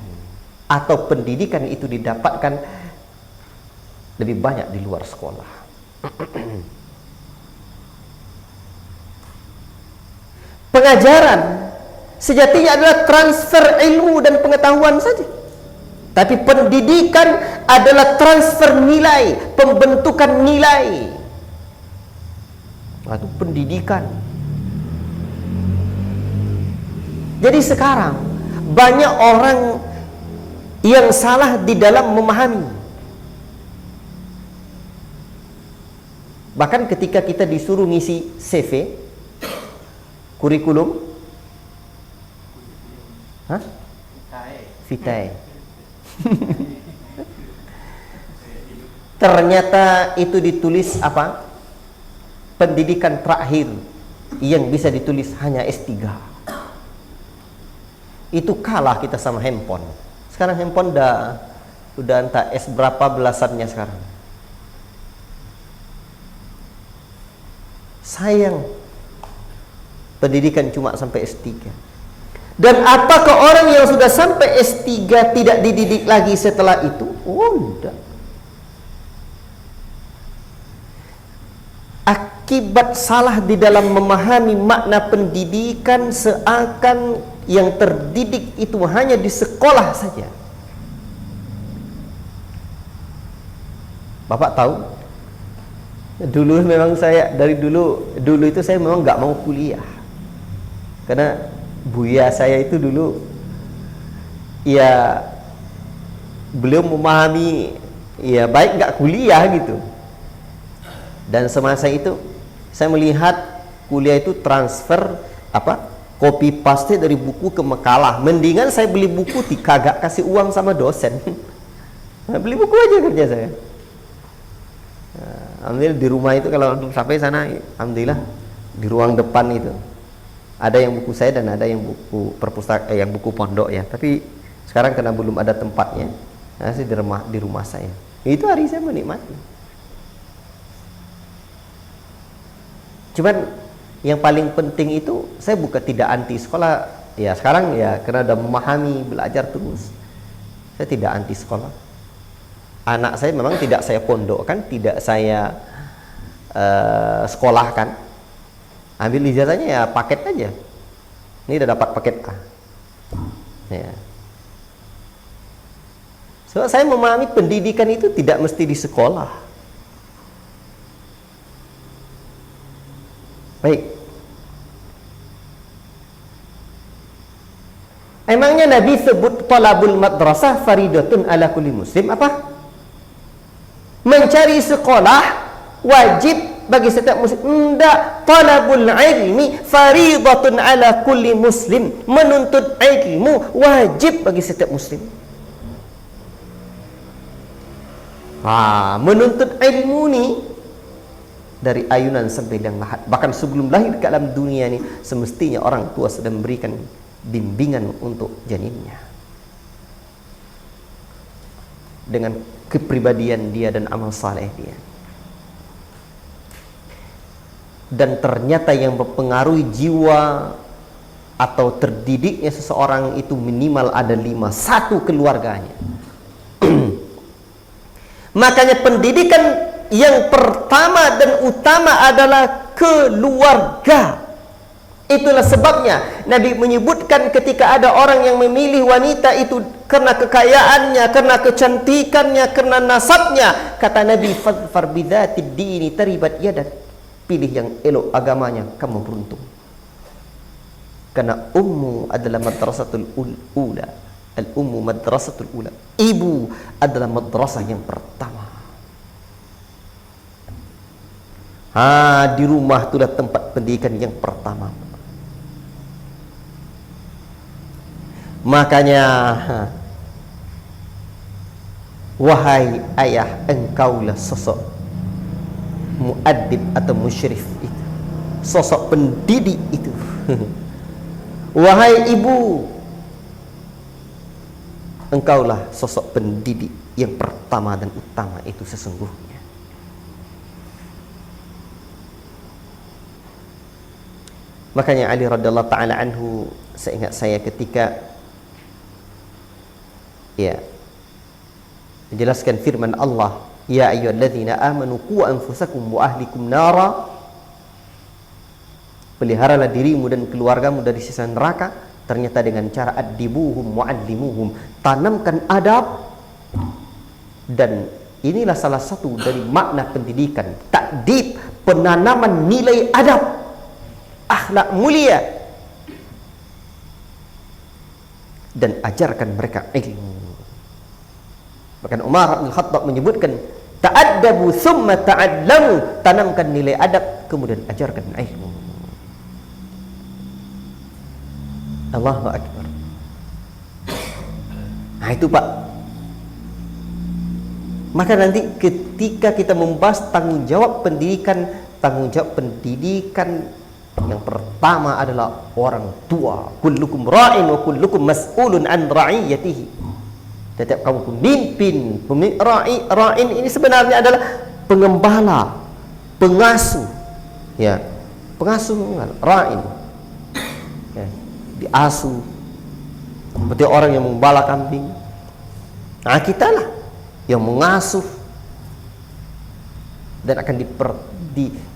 atau pendidikan itu didapatkan lebih banyak di luar sekolah. Pengajaran sejatinya adalah transfer ilmu dan pengetahuan saja, tapi pendidikan adalah transfer nilai, pembentukan nilai. Itu pendidikan. Jadi sekarang banyak orang yang salah di dalam memahami. Bahkan ketika kita disuruh ngisi CV, kurikulum, vitae. Ternyata itu ditulis apa? Pendidikan terakhir yang bisa ditulis hanya S3. Itu kalah kita sama handphone. Sekarang handphone udah entah S berapa belasannya sekarang. Sayang, pendidikan cuma sampai S3. Dan apakah orang yang sudah sampai S3 tidak dididik lagi setelah itu? Oh, enggak. akibat salah di dalam memahami makna pendidikan seakan yang terdidik itu hanya di sekolah saja. Bapak tahu, dulu memang saya dari dulu itu saya memang nggak mau kuliah, karena buya saya itu dulu ya beliau memahami ya baik nggak kuliah gitu. Dan semasa itu saya melihat kuliah itu transfer copy paste dari buku ke makalah. Mendingan saya beli buku kagak kasih uang sama dosen. Beli buku aja kerja saya. Alhamdulillah di rumah itu kalau untuk sampai sana, alhamdulillah di ruang depan itu ada yang buku saya dan ada yang buku perpustakaan, yang buku pondok ya. Tapi sekarang karena belum ada tempatnya, saya di rumah saya. Itu hari saya menikmati. Cuman yang paling penting itu saya bukan tidak anti sekolah ya, sekarang ya karena udah memahami, belajar terus, saya tidak anti sekolah. Anak saya memang tidak saya pondokkan, tidak saya sekolahkan. Ambil ijazahnya ya paket aja, ini udah dapat paket A ya. So, saya memahami pendidikan itu tidak mesti di sekolah. Baik. Emangnya Nabi sebut talabul madrasah faridatun ala kulli muslim apa? Mencari sekolah wajib bagi setiap muslim. Enggak, talabul ilmi faridatun ala kulli muslim. Menuntut ilmu wajib bagi setiap muslim. Menuntut ilmu nih dari ayunan sampai liang lahat. Bahkan sebelum lahir ke alam dunia ini, semestinya orang tua sudah memberikan bimbingan untuk janinnya dengan kepribadian dia dan amal saleh dia. Dan ternyata yang mempengaruhi jiwa atau terdidiknya seseorang itu minimal ada 5. 1, keluarganya. Makanya pendidikan yang pertama dan utama adalah keluarga. Itulah sebabnya Nabi menyebutkan ketika ada orang yang memilih wanita itu karena kekayaannya, karena kecantikannya, karena nasabnya, kata Nabi, fadfar bidzatid dini taribat yadak. Pilih yang elok agamanya, kamu beruntung. Karena ummu adalah madrasatul ula. Al-ummu madrasatul ula. Ibu adalah madrasah yang pertama. Di rumah itulah tempat pendidikan yang pertama. Makanya wahai ayah, engkaulah sosok muaddib atau musyrif itu, sosok pendidik itu. Wahai ibu, engkaulah sosok pendidik yang pertama dan utama itu sesungguhnya. Makanya Ali radhiyallahu taala anhu, seingat saya ketika menjelaskan firman Allah, ya ayyuhalladzina amanu qu anfusakum wa ahlikum nara, peliharalah dirimu dan keluargamu dari siksa neraka. Ternyata dengan cara addibuhum wa'allimuhum, tanamkan adab. Dan inilah salah satu dari makna pendidikan, takdib, penanaman nilai adab, akhlak mulia, dan ajarkan mereka ilmu. Bahkan Umar bin Khattab menyebutkan, ta'addabu thumma ta'allamu, tanamkan nilai adab kemudian ajarkan ilmu. Allahu Akbar. Nah itu Pak. Maka nanti ketika kita membahas tanggung jawab pendidikan yang pertama adalah orang tua. Kullukum ra'in wa kullukum mas'ulun an ra'iyatihi. Setiap kamu pemimpin, ra'in ini sebenarnya adalah pengembala, pengasuh. Ya, pengasuh ra'in. Ya, diasuh. Seperti orang yang mengembala kambing. Nah, kita lah yang mengasuh. dan akan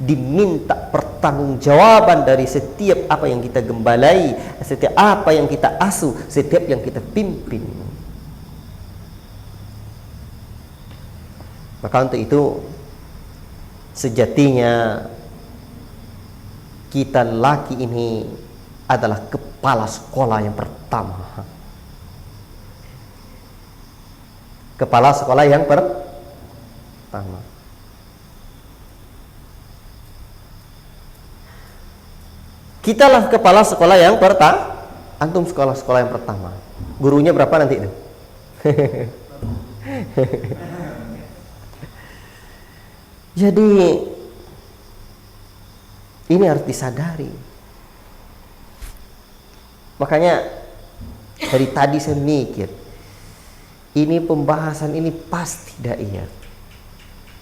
diminta pertanggungjawaban dari setiap apa yang kita gembalai, setiap apa yang kita asuh, setiap yang kita pimpin. Maka untuk itu sejatinya kita laki ini adalah kepala sekolah yang pertama. Kepala sekolah yang pertama. Kitalah kepala sekolah yang pertama. Antum sekolah-sekolah yang pertama. Gurunya berapa nanti itu? Jadi ini harus disadari. Makanya dari tadi saya mikir, ini pembahasan ini pasti dai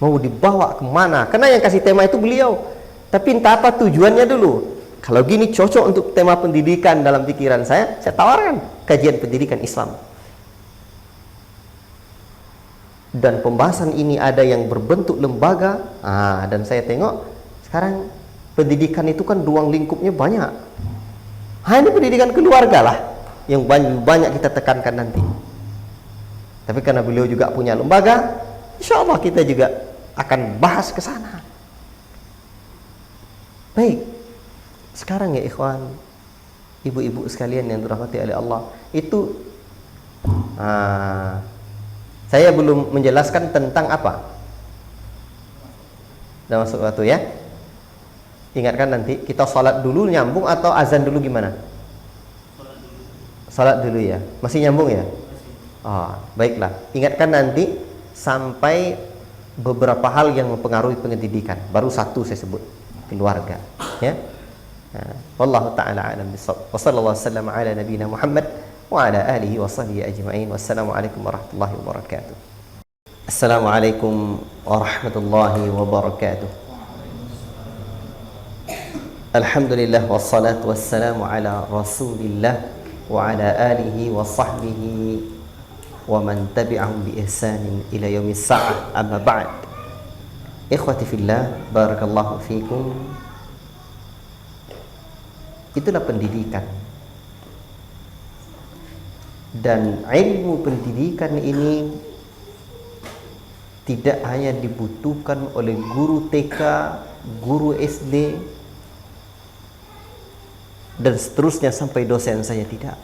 mau dibawa kemana? Karena yang kasih tema itu beliau. Tapi entah apa tujuannya dulu. Kalau gini cocok untuk tema pendidikan dalam pikiran saya tawarkan kajian pendidikan Islam. Dan pembahasan ini ada yang berbentuk lembaga. Dan saya tengok sekarang pendidikan itu kan ruang lingkupnya banyak. Ini pendidikan keluarga lah yang banyak kita tekankan nanti. Tapi karena beliau juga punya lembaga, insya Allah kita juga akan bahas ke sana. Baik, sekarang ya ikhwan, ibu-ibu sekalian yang dirahmati oleh Allah, itu saya belum menjelaskan tentang apa. Sudah masuk waktu ya. Ingatkan nanti kita sholat dulu nyambung atau azan dulu gimana? Sholat dulu ya. Masih nyambung ya? Baiklah. Ingatkan nanti sampai beberapa hal yang mempengaruhi pendidikan. Baru satu saya sebut, keluarga. Ya. Wallahu ta'ala a'lam bissawab. Wa sallallahu wasallam ala nabiyina Muhammad wa ala alihi wa sahbihi ajma'in. Wassalamualaikum warahmatullahi wabarakatuh. Assalamualaikum warahmatullahi wabarakatuh. Alhamdulillah wassalatu wassalamu ala Rasulillah wa ala alihi wa sahbihi wa man tabi'ahum bi ihsanin ila yaumis sa'ah. Amma ba'd. Ikhwati fillah, barakallahu fikum. Itulah pendidikan. Dan ilmu pendidikan ini tidak hanya dibutuhkan oleh guru TK, guru SD, dan seterusnya sampai dosen saya, tidak.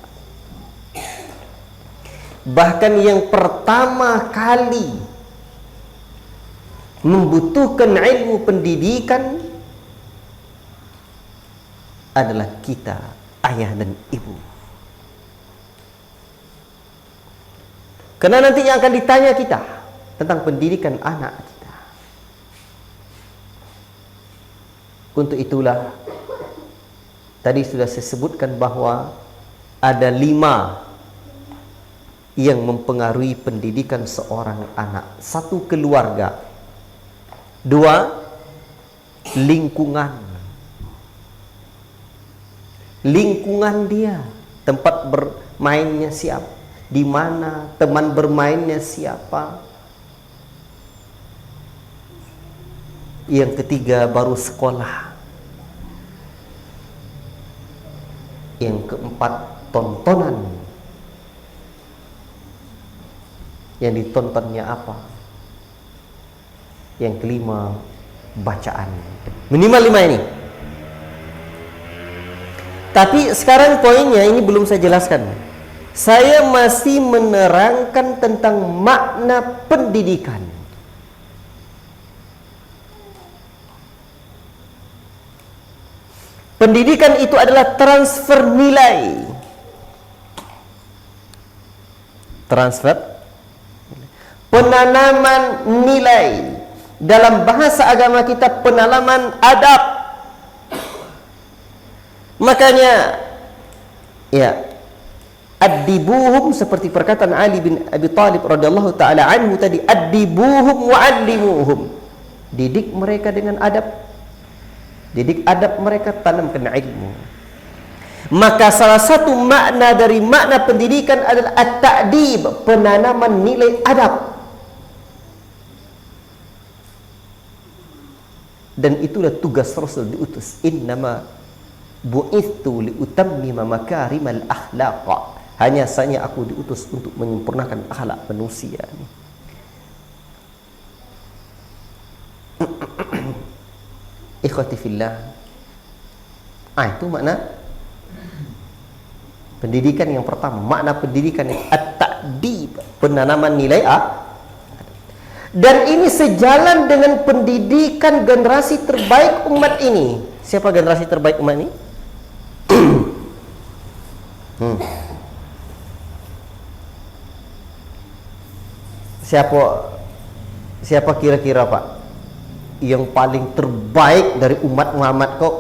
Bahkan yang pertama kali membutuhkan ilmu pendidikan adalah kita, ayah dan ibu. Karena nanti yang akan ditanya kita tentang pendidikan anak kita. Untuk itulah tadi sudah saya sebutkan bahwa ada 5 yang mempengaruhi pendidikan seorang anak. 1, keluarga. 2, lingkungan. Lingkungan dia, tempat bermainnya siapa, di mana, teman bermainnya siapa. Yang ketiga baru sekolah. Yang keempat tontonan. Yang ditontonnya apa? Yang kelima bacaan. Minimal 5 ini. Tapi sekarang poinnya ini belum saya jelaskan. Saya masih menerangkan tentang makna pendidikan. Pendidikan itu adalah transfer nilai. Transfer, penanaman nilai. Dalam bahasa agama kita, penanaman adab. Makanya ya, addibuhum, seperti perkataan Ali bin Abi Thalib radhiyallahu taala anhu tadi, addibuhum wa allimuhum. Didik mereka dengan adab. Didik adab mereka, tanamkan ilmu. Maka salah satu makna dari makna pendidikan adalah at-ta'dib, penanaman nilai adab. Dan itulah tugas Rasul diutus. Innama bu'ithu liutammima makarimal akhlaq. Hanya saja aku diutus untuk menyempurnakan akhlak manusia. Ikhwati fillah. Itu makna pendidikan yang pertama. Makna pendidikan at-ta'dib, penanaman nilai dan ini sejalan dengan pendidikan generasi terbaik umat ini. Siapa generasi terbaik umat ini? Siapa kira-kira Pak yang paling terbaik dari umat Muhammad kok?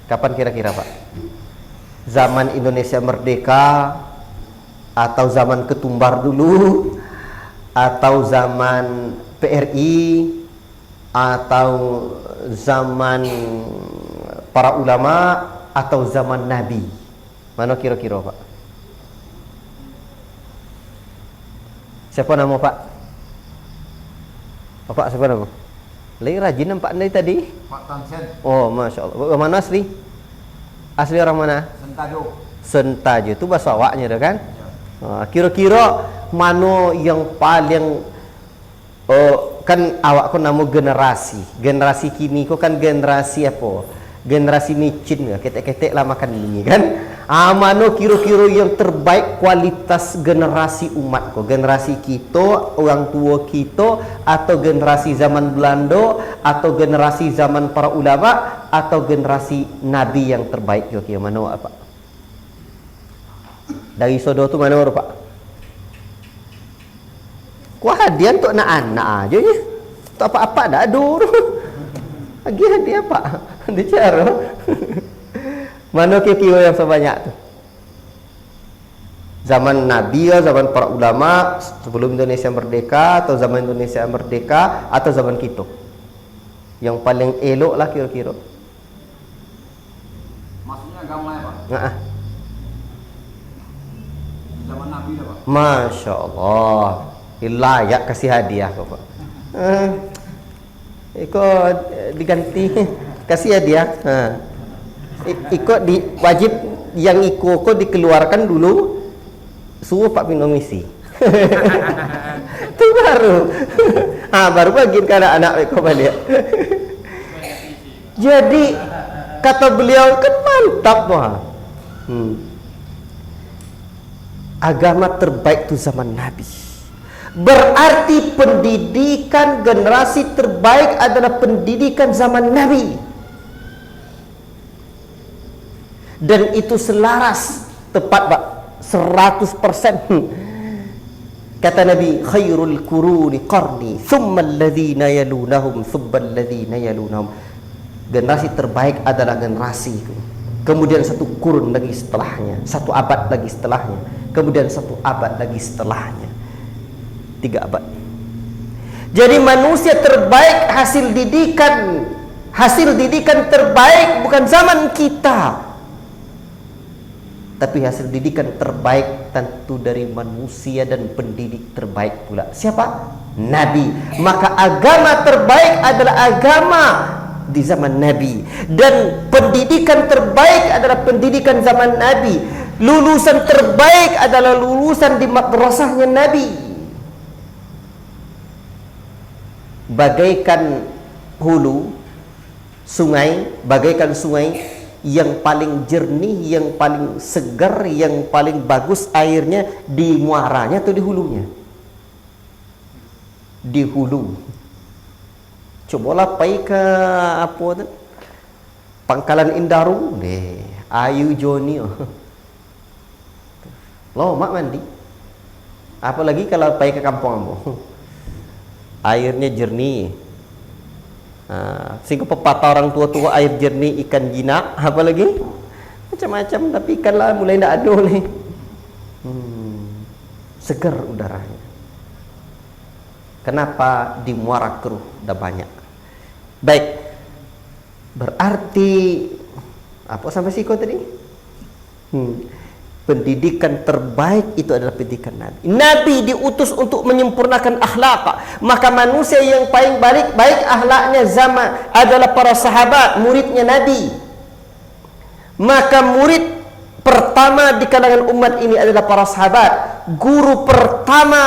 Kapan kira-kira Pak? Zaman Indonesia merdeka, atau zaman ketumbar dulu, atau zaman PRI, atau zaman para ulama, atau zaman Nabi? Mana kira-kira Pak? Siapa nama Pak? Bapak siapa nama? Lagi rajin nampak anda tadi? Pak Tansen. Oh, Masya Allah. Mana asli? Asli orang mana? Sentajo. Sentajo, itu bahasa awaknya dah kan? Ya. Kira-kira mana yang paling kan awak kau nama generasi kini kau kan generasi apa? Generasi micin, ketek-ketek lah makan ini kan? Mana kira-kira yang terbaik kualitas generasi umat kau? Generasi kita, orang tua kita, atau generasi zaman Belanda, atau generasi zaman para ulama, atau generasi Nabi yang terbaik? Kira-kira mana apa? Dari saudara tu mana Pak? Kuah hadiah untuk anak-anak aja ya. Tak apa-apa dah adur. Lagi hadiah Pak. Bicara. Mana kira-kira yang sebanyak tu? Zaman Nabi, zaman para ulama, sebelum Indonesia merdeka, atau zaman Indonesia merdeka, atau zaman kita? Yang paling elok lah kira-kira. Maksudnya agama ya Pak? Zaman Nabi ya Pak? Masya Allah, layak kasih hadiah Bapak. Ikut diganti kasih hadiah. Ikut wajib yang ikut dikeluarkan dulu, suruh Pak minum isi. Itu baru. Baru bagian ke anak-anak ikut balik. Jadi kata beliau kan mantap wah. Agama terbaik itu zaman Nabi. Berarti pendidikan generasi terbaik adalah pendidikan zaman Nabi. Dan itu selaras, tepat Pak, 100%. Kata Nabi, khairul quruni qarni, thumma alladhina yalunahum, thumma alladhina yalunahum. Generasi terbaik adalah generasi itu. Kemudian satu kurun lagi setelahnya, satu abad lagi setelahnya, kemudian satu abad lagi setelahnya, 3 abad. Jadi manusia terbaik hasil didikan terbaik bukan zaman kita, tapi hasil didikan terbaik tentu dari manusia dan pendidik terbaik pula. Siapa? Nabi. Maka agama terbaik adalah agama di zaman Nabi, dan pendidikan terbaik adalah pendidikan zaman Nabi. Lulusan terbaik adalah lulusan di madrasahnya Nabi. Bagaikan hulu sungai, bagaikan sungai yang paling jernih, yang paling segar, yang paling bagus airnya di muaranya atau di hulunya? Di hulu. Cobalah pergi ke apa tu? Pangkalan Indaru deh, Ayu Joni. Loh, mak mandi. Apalagi kalau pergi ke kampung ambo. Airnya jernih. Sehingga pepatah orang tua-tua, air jernih ikan jinak, apa lagi? Macam-macam, tapi ikan lah mulai tidak ada nih. Segar udaranya. Kenapa? Di Muara Keruh dah banyak. Baik, berarti apa sampai siko tadi? pendidikan terbaik itu adalah pendidikan Nabi. Nabi diutus untuk menyempurnakan akhlak. Maka manusia yang paling baik akhlaknya adalah para sahabat, muridnya Nabi. Maka murid pertama di kalangan umat ini adalah para sahabat. Guru pertama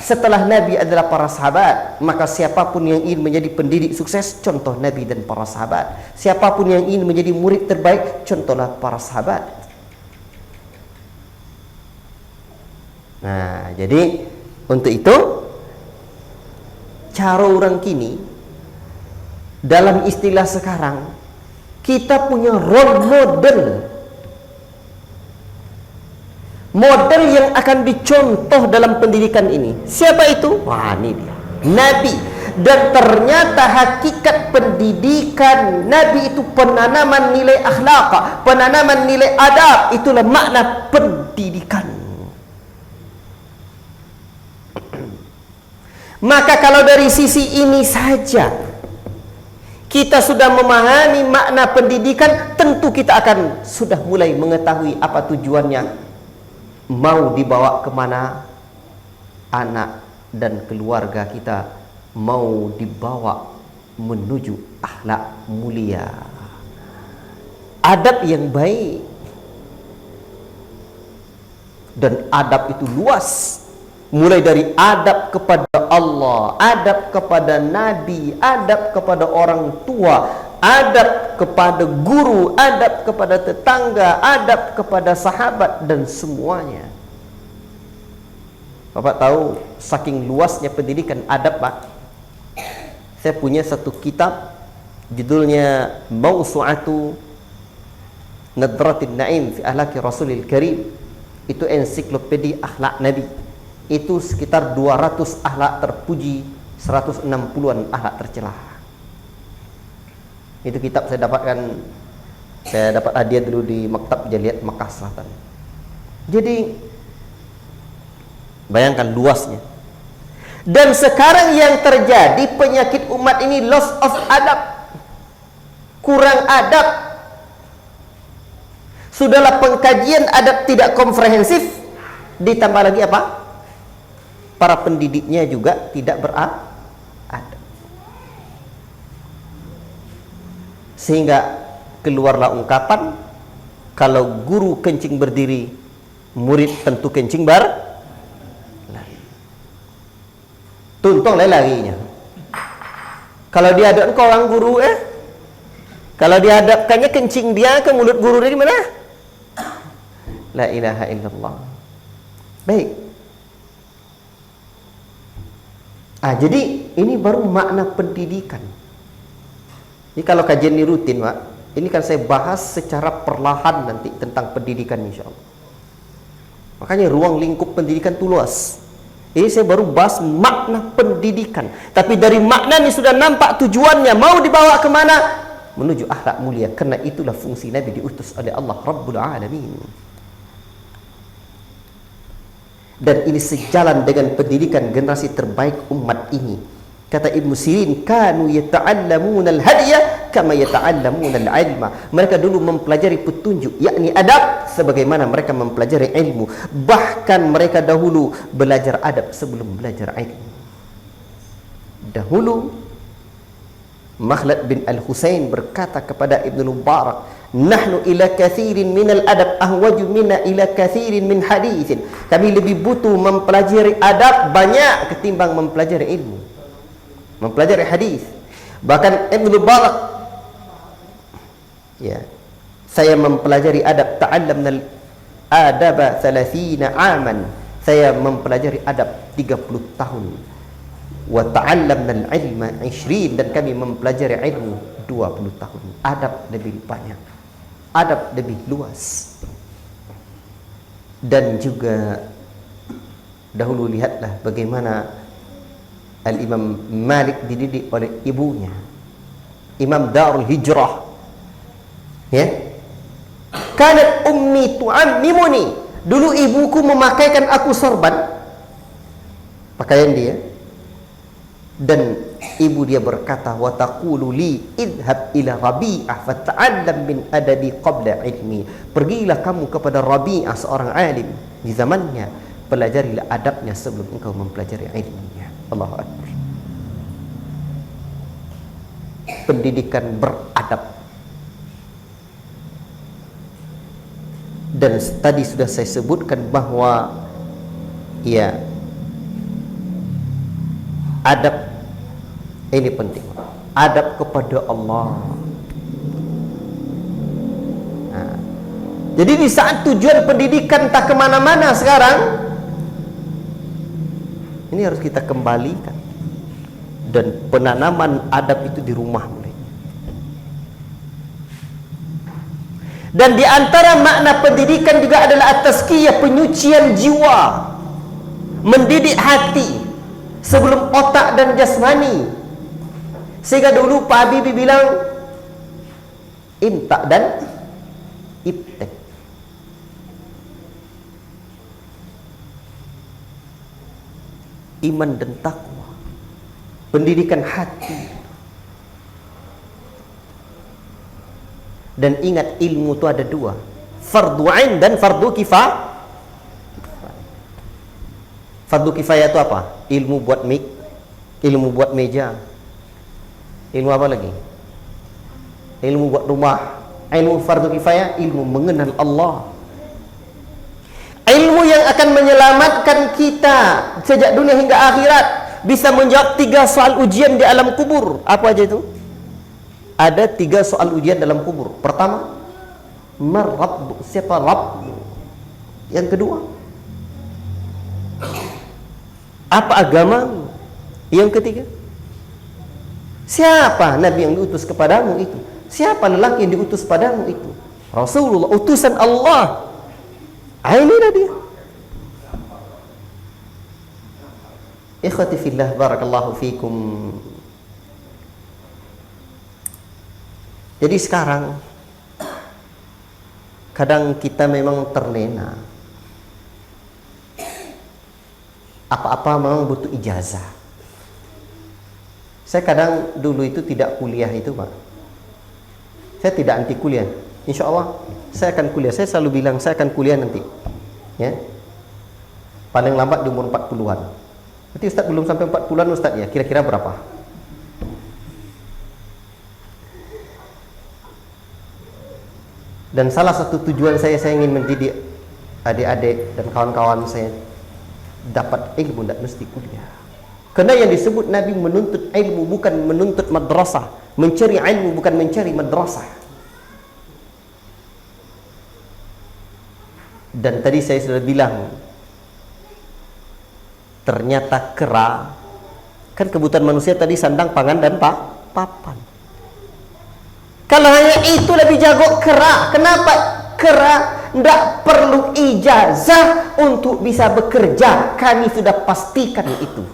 setelah Nabi adalah para sahabat. Maka siapapun yang ingin menjadi pendidik sukses, contoh Nabi dan para sahabat. Siapapun yang ingin menjadi murid terbaik, contohlah para sahabat. Nah, jadi untuk itu cara orang kini, dalam istilah sekarang, kita punya role model yang akan dicontoh dalam pendidikan ini. Siapa itu? Wah, ini dia, Nabi. Dan ternyata hakikat pendidikan Nabi itu penanaman nilai akhlak, penanaman nilai adab. Itulah makna pendidikan. Maka kalau dari sisi ini saja kita sudah memahami makna pendidikan, tentu kita akan sudah mulai mengetahui apa tujuannya, mau dibawa kemana anak dan keluarga kita, mau dibawa menuju akhlak mulia, adab yang baik. Dan adab itu luas, mulai dari adab kepada Allah, adab kepada Nabi, adab kepada orang tua, adab kepada guru, adab kepada tetangga, adab kepada sahabat, dan semuanya. Bapak tahu saking luasnya pendidikan adab, Pak? Saya punya satu kitab judulnya Mawsu'atu Nadratin Na'im fi Ahlaki Rasulil Karim. Itu ensiklopedia akhlak Nabi. Itu sekitar 200 akhlak terpuji, 160-an akhlak tercela. Itu kitab saya dapat hadiah dulu di Maktab Jaliyat Makkah Selatan. Jadi bayangkan luasnya. Dan sekarang yang terjadi, penyakit umat ini loss of adab, kurang adab. Sudahlah pengkajian adab tidak komprehensif, ditambah lagi apa? Para pendidiknya juga tidak beradab. Sehingga keluarlah ungkapan, kalau guru kencing berdiri, murid tentu kencing berlari. Tuntung larinya. Kalau dihadapkan ke orang guru, kalau dihadapkannya kencing dia ke mulut guru dari mana? La ilaha illallah. Baik. Jadi ini baru makna pendidikan. Jadi kalau kajian ini rutin, Pak, ini kan saya bahas secara perlahan nanti tentang pendidikan, insya Allah. Makanya ruang lingkup pendidikan itu luas. Ini saya baru bahas makna pendidikan. Tapi dari makna ini sudah nampak tujuannya, mau dibawa kemana? Menuju akhlak mulia. Karena itulah fungsi Nabi diutus oleh Allah Rabbul Alamin. Dan ini sejalan dengan pendidikan generasi terbaik umat ini. Kata Ibnu Sirin, kanu yata'allamuna al-hadiya kama yata'allamuna al-ilma. Mereka dulu mempelajari petunjuk, yakni adab, sebagaimana mereka mempelajari ilmu. Bahkan mereka dahulu belajar adab sebelum belajar ilmu. Dahulu Makhlad bin Al-Husain berkata kepada Ibnu Mubarak, nahnu ila kathirin minal adab ahwaju minna ila kathirin min hadithin. Kami lebih butuh mempelajari adab banyak ketimbang mempelajari ilmu, mempelajari hadis. Bahkan Ibnu Mubarak, saya mempelajari adab, ta'allamna al-adaba 30 aman. Saya mempelajari adab 30 tahun. Wa ta'allamna al-ilma 20, dan kami mempelajari ilmu 20 tahun. Adab lebih banyak, adab lebih luas. Dan juga dahulu lihatlah bagaimana Al-Imam Malik dididik oleh ibunya, Imam Darul Hijrah. Kanat ummi tu'ammimuni. Dulu ibuku memakaikan aku sorban, pakaian dia. Dan Ibu dia berkata, wa taqulu li idhab ila Rabi'ah fata'allam min adabi qabla ilmi. Pergilah kamu kepada Rabi'ah, seorang alim di zamannya, pelajarilah adabnya sebelum engkau mempelajari ilmunya. Allahu Akbar. Pendidikan beradab. Dan tadi sudah saya sebutkan bahwa ya, adab ini penting. Adab kepada Allah. Nah, jadi di saat tujuan pendidikan tak kemana-mana sekarang, ini harus kita kembalikan. Dan penanaman adab itu di rumah mulai. Dan di antara makna pendidikan juga adalah at-tazkiyah, penyucian jiwa, mendidik hati sebelum otak dan jasmani. Sehingga dulu Pak Habibie bilang imta dan ibtek. Iman dan takwa, pendidikan hati. Dan ingat, ilmu itu ada dua, fardu ain dan fardu kifayah. Fardu kifayah itu apa? Ilmu buat mik, ilmu buat meja. Ilmu apa lagi? Ilmu buat rumah. Ilmu fardu kifayah, ilmu mengenal Allah. Ilmu yang akan menyelamatkan kita sejak dunia hingga akhirat, bisa menjawab 3 soal ujian di alam kubur. Apa aja itu? Ada 3 soal ujian dalam kubur. Pertama, Rabb, siapa Rabb? Yang kedua, apa agama? Yang ketiga, siapa Nabi yang diutus kepadamu itu? Siapa lelaki yang diutus padamu itu? Rasulullah, utusan Allah. Inilah dia. Ikhwati fillah, barakallahu fikum. Jadi sekarang kadang kita memang terlena. Apa-apa memang butuh ijazah. Saya kadang dulu itu tidak kuliah itu, Pak. Saya tidak anti kuliah. Insya Allah saya akan kuliah. Saya selalu bilang saya akan kuliah nanti, ya. Paling lambat di umur 40-an. Berarti Ustaz belum sampai 40-an Ustaz ya. Kira-kira berapa? Dan salah satu tujuan saya ingin mendidik adik-adik dan kawan-kawan saya dapat ilmu, tidak mesti kuliah. Karena yang disebut Nabi menuntut ilmu bukan menuntut madrasah, mencari ilmu bukan mencari madrasah. Dan tadi saya sudah bilang, ternyata kera, kan kebutuhan manusia tadi sandang, pangan dan papan. Kalau hanya itu lebih jago kera. Kenapa? Kera tidak perlu ijazah untuk bisa bekerja. Kami sudah pastikan itu.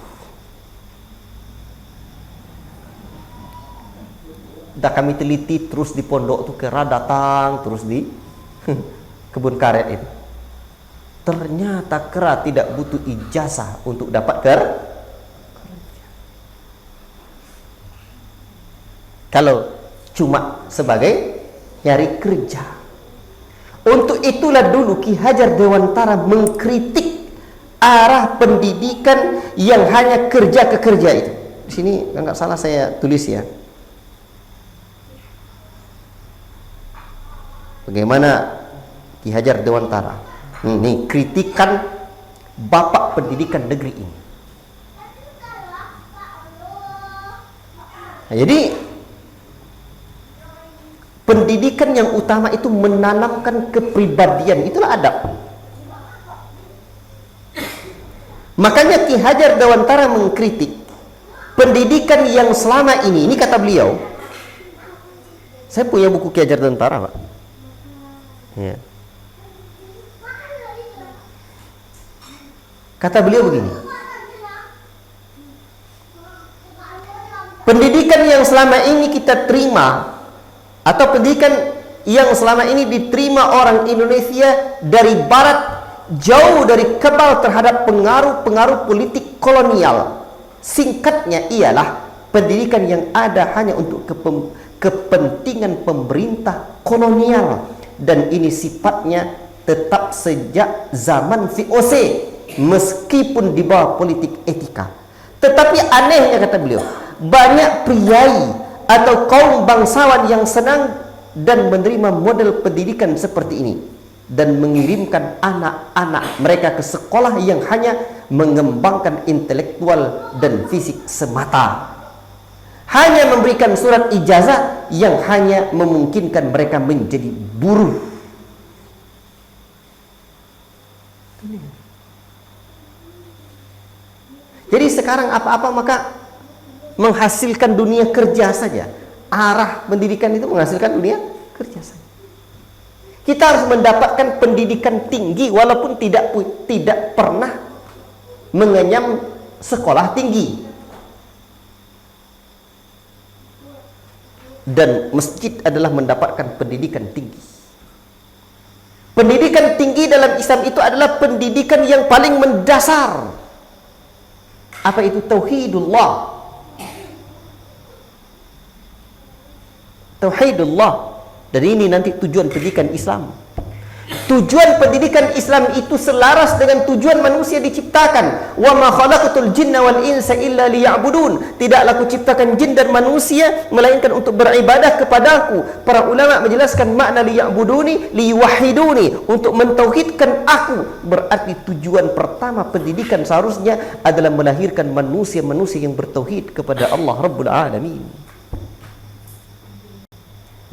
Dah kami teliti terus di pondok tuh, kera datang terus di kebun karet itu. Ternyata kera tidak butuh ijazah untuk dapat kerja. Kalau cuma sebagai nyari kerja. Untuk itulah dulu Ki Hajar Dewantara mengkritik arah pendidikan yang hanya kerja ke kerja itu. Di sini enggak salah saya tulis ya. Bagaimana Ki Hajar Dewantara ini kritikan bapak pendidikan negeri ini. Nah, jadi pendidikan yang utama itu menanamkan kepribadian, itulah adab. Makanya Ki Hajar Dewantara mengkritik pendidikan yang selama ini kata beliau. Saya punya buku Ki Hajar Dewantara, Pak. Ya. Kata beliau begini, pendidikan yang selama ini kita terima, atau pendidikan yang selama ini diterima orang Indonesia dari barat, jauh dari kebal terhadap pengaruh-pengaruh politik kolonial. Singkatnya ialah pendidikan yang ada hanya untuk kepentingan pemerintah kolonial, dan ini sifatnya tetap sejak zaman VOC meskipun di bawah politik etika. Tetapi anehnya, kata beliau, banyak priai atau kaum bangsawan yang senang dan menerima model pendidikan seperti ini dan mengirimkan anak-anak mereka ke sekolah yang hanya mengembangkan intelektual dan fisik semata, hanya memberikan surat ijazah yang hanya memungkinkan mereka menjadi buruh. Jadi sekarang apa-apa maka menghasilkan dunia kerja saja. Arah pendidikan itu menghasilkan dunia kerja saja. Kita harus mendapatkan pendidikan tinggi walaupun tidak pernah mengenyam sekolah tinggi. Dan masjid adalah mendapatkan pendidikan tinggi. Pendidikan tinggi dalam Islam itu adalah pendidikan yang paling mendasar. Apa itu? Tauhidullah. Tauhidullah. Dan ini nanti tujuan pendidikan Islam. Tujuan pendidikan Islam itu selaras dengan tujuan manusia diciptakan. Wa ma khalaqatul jinna wal insa illa liya'budun. Tidaklah aku ciptakan jin dan manusia melainkan untuk beribadah kepadaku. Para ulama menjelaskan makna liya'buduni, liyuwahhiduni, untuk mentauhidkan aku. Berarti tujuan pertama pendidikan seharusnya adalah melahirkan manusia-manusia yang bertauhid kepada Allah Rabbul Alamin,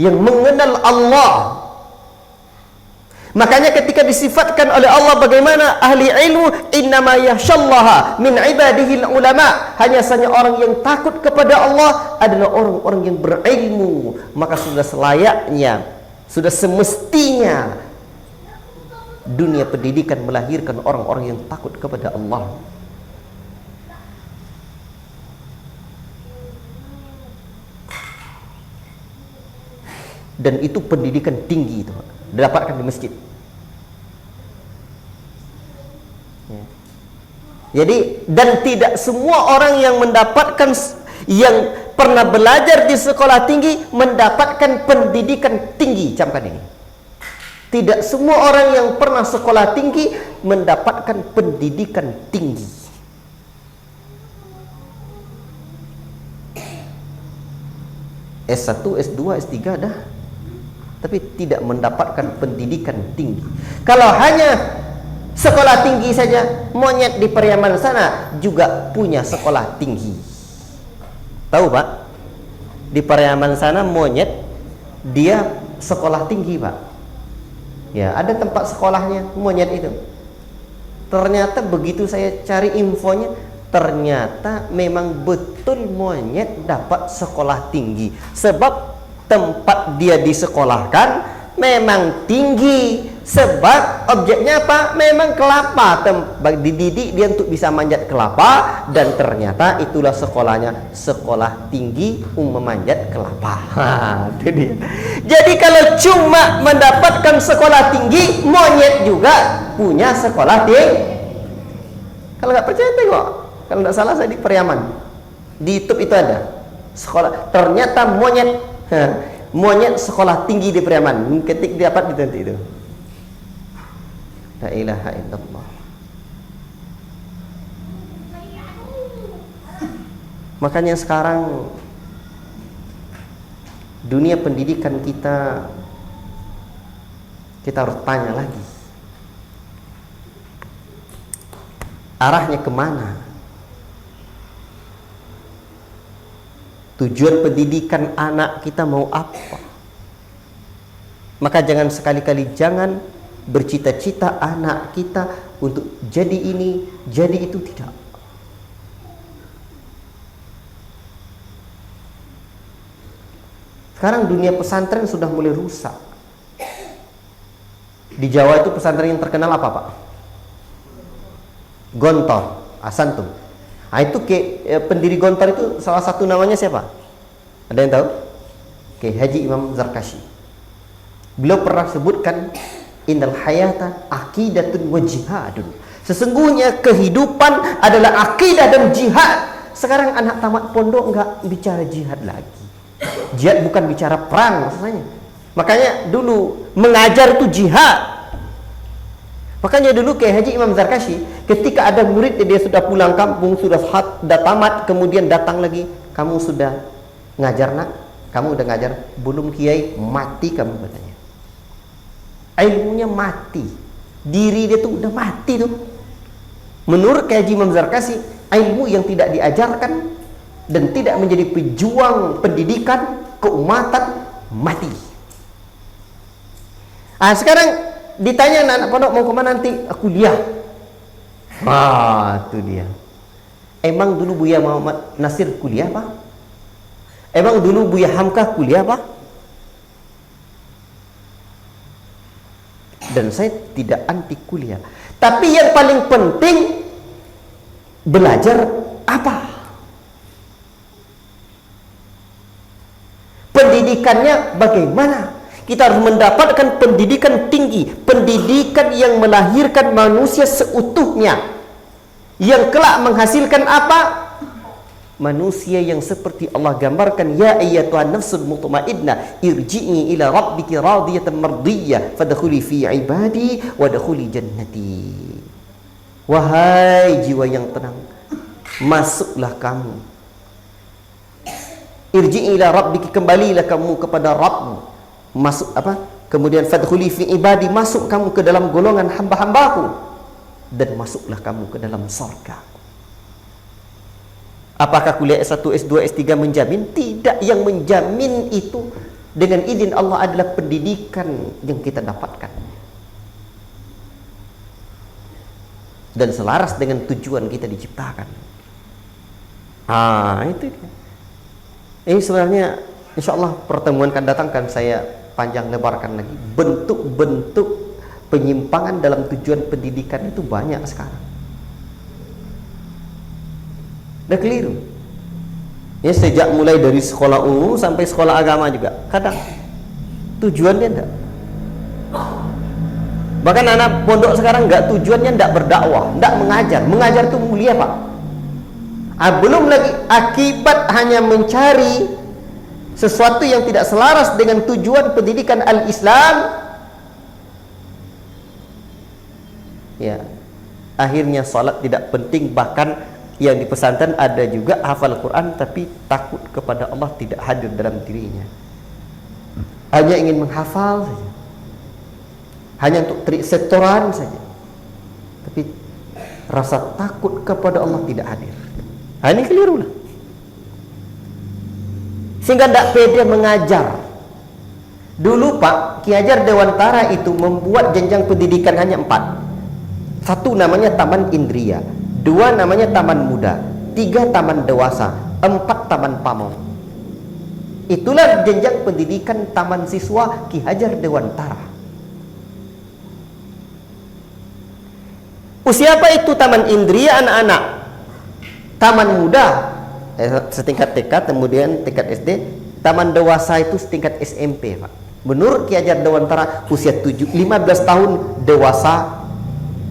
yang mengenal Allah. Makanya ketika disifatkan oleh Allah bagaimana ahli ilmu, innama yakhshallaha min ibadihil ulama, hanya saja orang yang takut kepada Allah adalah orang-orang yang berilmu. Maka sudah selayaknya, sudah semestinya dunia pendidikan melahirkan orang-orang yang takut kepada Allah. Dan itu pendidikan tinggi itu didapatkan di masjid. Jadi, dan tidak semua orang yang mendapatkan, yang pernah belajar di sekolah tinggi mendapatkan pendidikan tinggi. Camkan ini. Tidak semua orang yang pernah sekolah tinggi mendapatkan pendidikan tinggi. S1, S2, S3 dah, tapi tidak mendapatkan pendidikan tinggi. Kalau hanya sekolah tinggi saja, monyet di Pariaman sana juga punya sekolah tinggi. Tahu Pak? Di Pariaman sana monyet dia sekolah tinggi Pak. Ya, ada tempat sekolahnya monyet itu. Ternyata begitu saya cari infonya, ternyata memang betul monyet dapat sekolah tinggi. Sebab tempat dia disekolahkan memang tinggi. Sebab objeknya apa? Memang kelapa. Dididik dia untuk bisa manjat kelapa. Dan ternyata itulah sekolahnya, sekolah tinggi memanjat kelapa. Jadi kalau cuma mendapatkan sekolah tinggi, monyet juga punya sekolah tinggi. Kalau nggak percaya tengok. Kalau tidak salah saya di Pariaman, di YouTube itu ada sekolah. Ternyata monyet sekolah tinggi di Pariaman. Ketik dapat di nanti itu. La ilaha illallah. Makanya sekarang dunia pendidikan kita harus tanya lagi, arahnya kemana? Tujuan pendidikan anak kita mau apa? Maka jangan sekali-kali jangan bercita-cita anak kita untuk jadi ini, jadi itu, tidak. Sekarang dunia pesantren sudah mulai rusak. Di Jawa itu pesantren yang terkenal apa Pak? Gontor, Asantum. Nah, itu pendiri Gontor itu salah satu namanya siapa? Ada yang tahu? Haji Imam Zarkashi. Beliau pernah sebutkan, innal hayata aqidatun wa jihadun. Sesungguhnya kehidupan adalah akidah dan jihad. sekarang anak tamat pondok nggak bicara jihad lagi. Jihad bukan bicara perang maksudnya. Makanya dulu mengajar itu jihad. Makanya dulu kayak Haji Imam Zarkashi, ketika ada murid dia sudah pulang kampung, sudah tamat, kemudian datang lagi, kamu sudah ngajar nak? Kamu udah ngajar? Belum kiai, mati kamu katanya. Ilmunya mati, diri dia tuh udah mati tuh. Menurut Haji Imam Zarkashi, ilmu yang tidak diajarkan dan tidak menjadi pejuang pendidikan keumatan mati. Sekarang ditanya anak pondok mau kemana nanti? Kuliah. Itu dia. Emang dulu Buya Muhammad Nasir kuliah Pak? Emang dulu Buya Hamka kuliah Pak? Dan saya tidak anti kuliah, tapi yang paling penting belajar apa? Pendidikannya bagaimana? Kita harus mendapatkan pendidikan tinggi, pendidikan yang melahirkan manusia seutuhnya, yang kelak menghasilkan apa? Manusia yang seperti Allah gambarkan, ya ayyatuhan nafsul mutmainnah irji'i ila rabbiki radiyatan mardiyah fadkhuli fi ibadi wadkhuli jannati. Wahai jiwa yang tenang, masuklah kamu. Irji'i ila rabbiki, kembalilah kamu kepada Rabbmu. Masuk apa? Kemudian fadkhuli fi ibadi, masuk kamu ke dalam golongan hamba-hambaku, dan masuklah kamu ke dalam surga. Apakah kuliah S1, S2, S3 menjamin? Tidak. Yang menjamin itu dengan izin Allah adalah pendidikan yang kita dapatkan dan selaras dengan tujuan kita diciptakan. Itu dia. Ini sebenarnya insya Allah pertemuan akan datang kan saya panjang lebarkan lagi. Bentuk-bentuk penyimpangan dalam tujuan pendidikan itu banyak sekarang. Udah keliru ya, sejak mulai dari sekolah umum sampai sekolah agama juga kadang tujuannya enggak. Bahkan anak pondok sekarang enggak, tujuannya enggak berdakwah, enggak mengajar. Mengajar itu mulia Pak. Belum lagi akibat hanya mencari sesuatu yang tidak selaras dengan tujuan pendidikan al-Islam, ya akhirnya salat tidak penting. Bahkan yang di pesantren ada juga hafal Quran tapi takut kepada Allah tidak hadir dalam dirinya, hanya ingin menghafal saja, hanya untuk trik sektoran saja, tapi rasa takut kepada Allah tidak hadir. Ini keliru lah, sehingga tidak pede mengajar. Dulu Pak Ki Hajar Dewantara itu membuat jenjang pendidikan hanya 4. Satu namanya Taman Indria, 2 namanya Taman Muda, 3 Taman Dewasa, 4 Taman Pamong. Itulah jenjang pendidikan taman siswa Ki Hajar Dewantara. Usia apa itu Taman Indria anak-anak? Taman Muda setingkat TK, kemudian tingkat SD. Taman Dewasa itu setingkat SMP Pak. Menurut Ki Hajar Dewantara usia 15 tahun dewasa.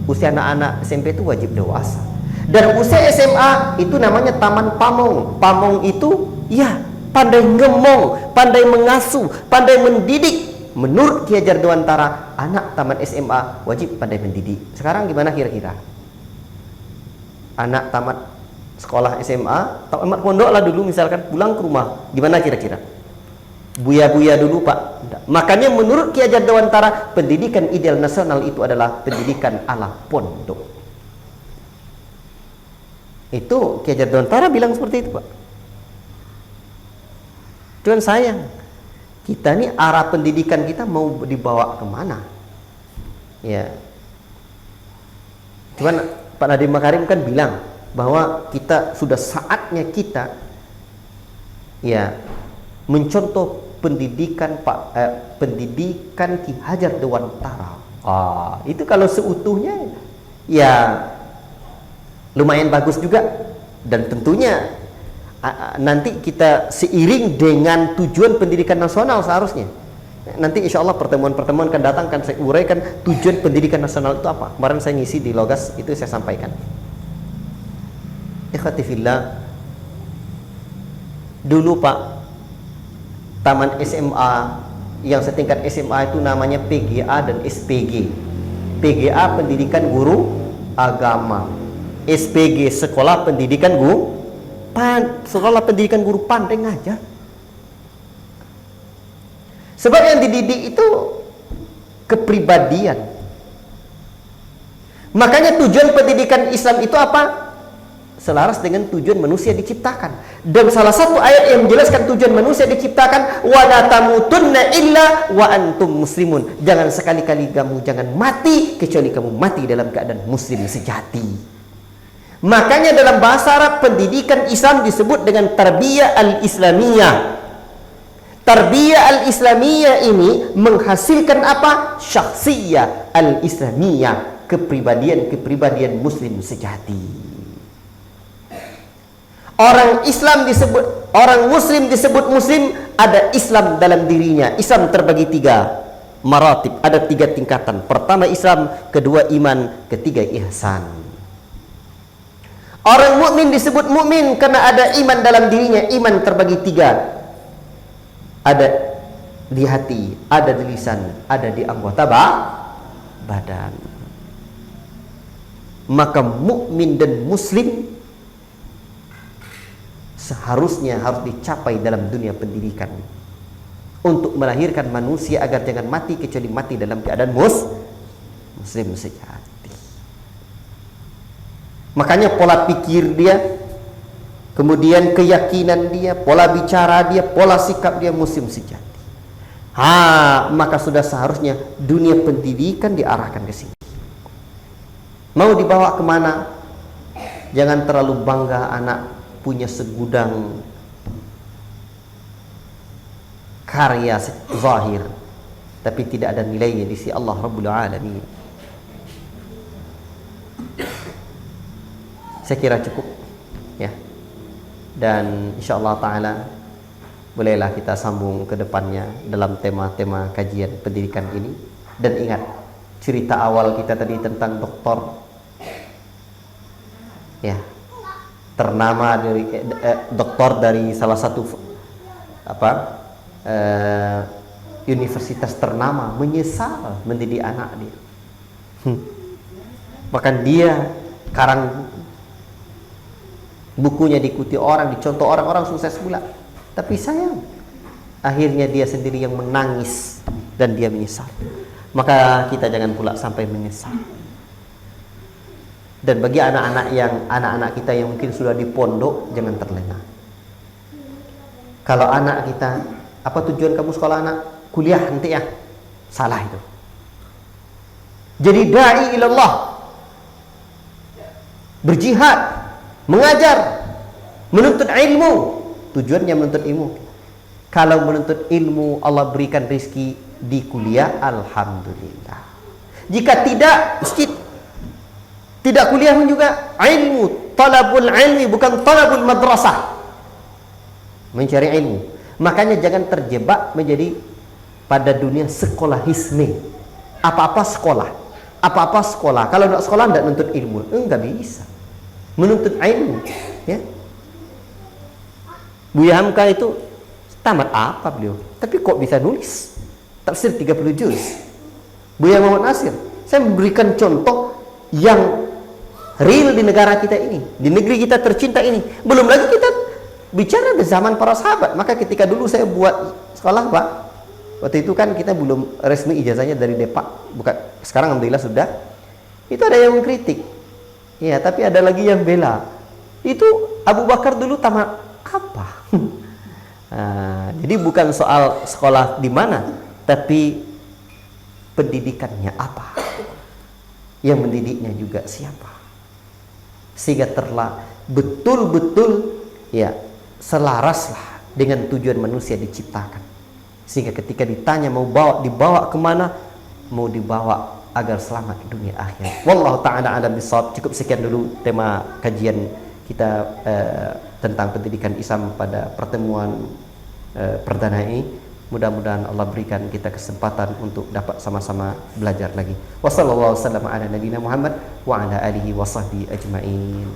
Usia anak-anak SMP itu wajib dewasa. Dan usia SMA itu namanya Taman Pamong. Pamong itu ya pandai ngemong, pandai mengasuh, pandai mendidik. Menurut Ki Hajar Dewantara, anak taman SMA wajib pandai mendidik. Sekarang gimana kira-kira? Anak tamat sekolah SMA, tamat pondok lah dulu misalkan, pulang ke rumah, gimana kira-kira? Buya-buya dulu Pak. Makanya menurut Ki Hajar Dewantara, pendidikan ideal nasional itu adalah pendidikan ala pondok. Itu Ki Hajar Dewantara bilang seperti itu Pak. Cuman sayang, kita nih arah pendidikan kita mau dibawa kemana? Ya. Cuman Pak Nadiem Makarim kan bilang bahwa kita sudah saatnya kita ya mencontoh pendidikan pendidikan Ki Hajar Dewantara. Itu kalau seutuhnya ya lumayan bagus juga, dan tentunya nanti kita seiring dengan tujuan pendidikan nasional seharusnya. Nanti insya Allah pertemuan-pertemuan akan datang kan saya uraikan tujuan pendidikan nasional itu apa. Kemarin saya ngisi di Logas itu saya sampaikan. Ikhwati fillah, Dulu Pak, taman SMA yang setingkat SMA itu namanya PGA dan SPG. PGA pendidikan guru agama, SPG sekolah pendidikan guru pandai ngajar. Sebab yang dididik itu kepribadian. Makanya tujuan pendidikan Islam itu apa? Selaras dengan tujuan manusia diciptakan. Dan salah satu ayat yang menjelaskan tujuan manusia diciptakan, wa la tamutunna illa wa antum muslimun. Jangan sekali-kali kamu jangan mati kecuali kamu mati dalam keadaan muslim sejati. Makanya dalam bahasa Arab pendidikan Islam disebut dengan tarbiyah al-islamiyah. Tarbiyah al-islamiyah ini menghasilkan apa? Syakhsiyah al-islamiyah, kepribadian muslim sejati. Orang muslim disebut muslim, ada Islam dalam dirinya. Islam terbagi 3 maratib, ada 3 tingkatan. Pertama Islam, kedua iman, ketiga ihsan. Orang mukmin disebut mukmin karena ada iman dalam dirinya. Iman terbagi 3. Ada di hati, ada di lisan, ada di anggota badan. Maka mukmin dan muslim seharusnya harus dicapai dalam dunia pendidikan untuk melahirkan manusia agar jangan mati kecuali mati dalam keadaan muslim sejati. Makanya pola pikir dia, kemudian keyakinan dia, pola bicara dia, pola sikap dia muslim sejati. Maka sudah seharusnya dunia pendidikan diarahkan ke sini. Mau dibawa kemana? Jangan terlalu bangga anak punya segudang karya zahir tapi tidak ada nilainya di sisi Allah Rabbul Alamin. Saya kira cukup ya, dan insyaallah ta'ala bolehlah kita sambung ke depannya dalam tema-tema kajian pendidikan ini. Dan ingat cerita awal kita tadi tentang doktor ya, ternama dari doktor dari salah satu universitas ternama menyesal mendidik anak dia. Bahkan dia karang bukunya diikuti orang, dicontoh orang-orang sukses pula. Tapi sayang, akhirnya dia sendiri yang menangis dan dia menyesal. Maka kita jangan pula sampai menyesal. Dan bagi anak-anak kita yang mungkin sudah di pondok, jangan terlena. Kalau anak kita, apa tujuan kamu sekolah anak? Kuliah nanti ya. Salah itu. Jadi dai ilallah, berjihad, mengajar, menuntut ilmu. Tujuannya menuntut ilmu. Kalau menuntut ilmu Allah berikan rezeki di kuliah, alhamdulillah. Jika tidak, tidak kuliah pun juga ilmu, talabul ilmi bukan talabul madrasah. Mencari ilmu. Makanya jangan terjebak menjadi pada dunia sekolahisme. Apa-apa sekolah. Apa-apa sekolah. Kalau tidak sekolah tidak menuntut ilmu. Enggak bisa. Menuntut ilmu, ya. Buya Hamka itu tamat apa beliau? Tapi kok bisa nulis tafsir 30 juz? Buya Muhammad Nasir, saya memberikan contoh yang real di negara kita ini, di negeri kita tercinta ini. Belum lagi kita bicara di zaman para sahabat. Maka ketika dulu saya buat sekolah Pak, waktu itu kan kita belum resmi ijazahnya dari Depak, bukan. Sekarang alhamdulillah sudah. Itu ada yang mengkritik, ya, tapi ada lagi yang bela. Itu Abu Bakar dulu tamat apa? Jadi bukan soal sekolah di mana, tapi pendidikannya apa, yang mendidiknya juga siapa, sehingga betul-betul ya selaraslah dengan tujuan manusia diciptakan. Sehingga ketika ditanya mau dibawa kemana, mau dibawa agar selamat di dunia akhirat. Wallahu ta'ala a'lam bishawab. Cukup sekian dulu tema kajian kita tentang pendidikan Islam pada pertemuan perdana ini. Mudah-mudahan Allah berikan kita kesempatan untuk dapat sama-sama belajar lagi. Wassallallahu wasallam ala nabiyina Muhammad wa ala alihi wa sahbihi ajma'in.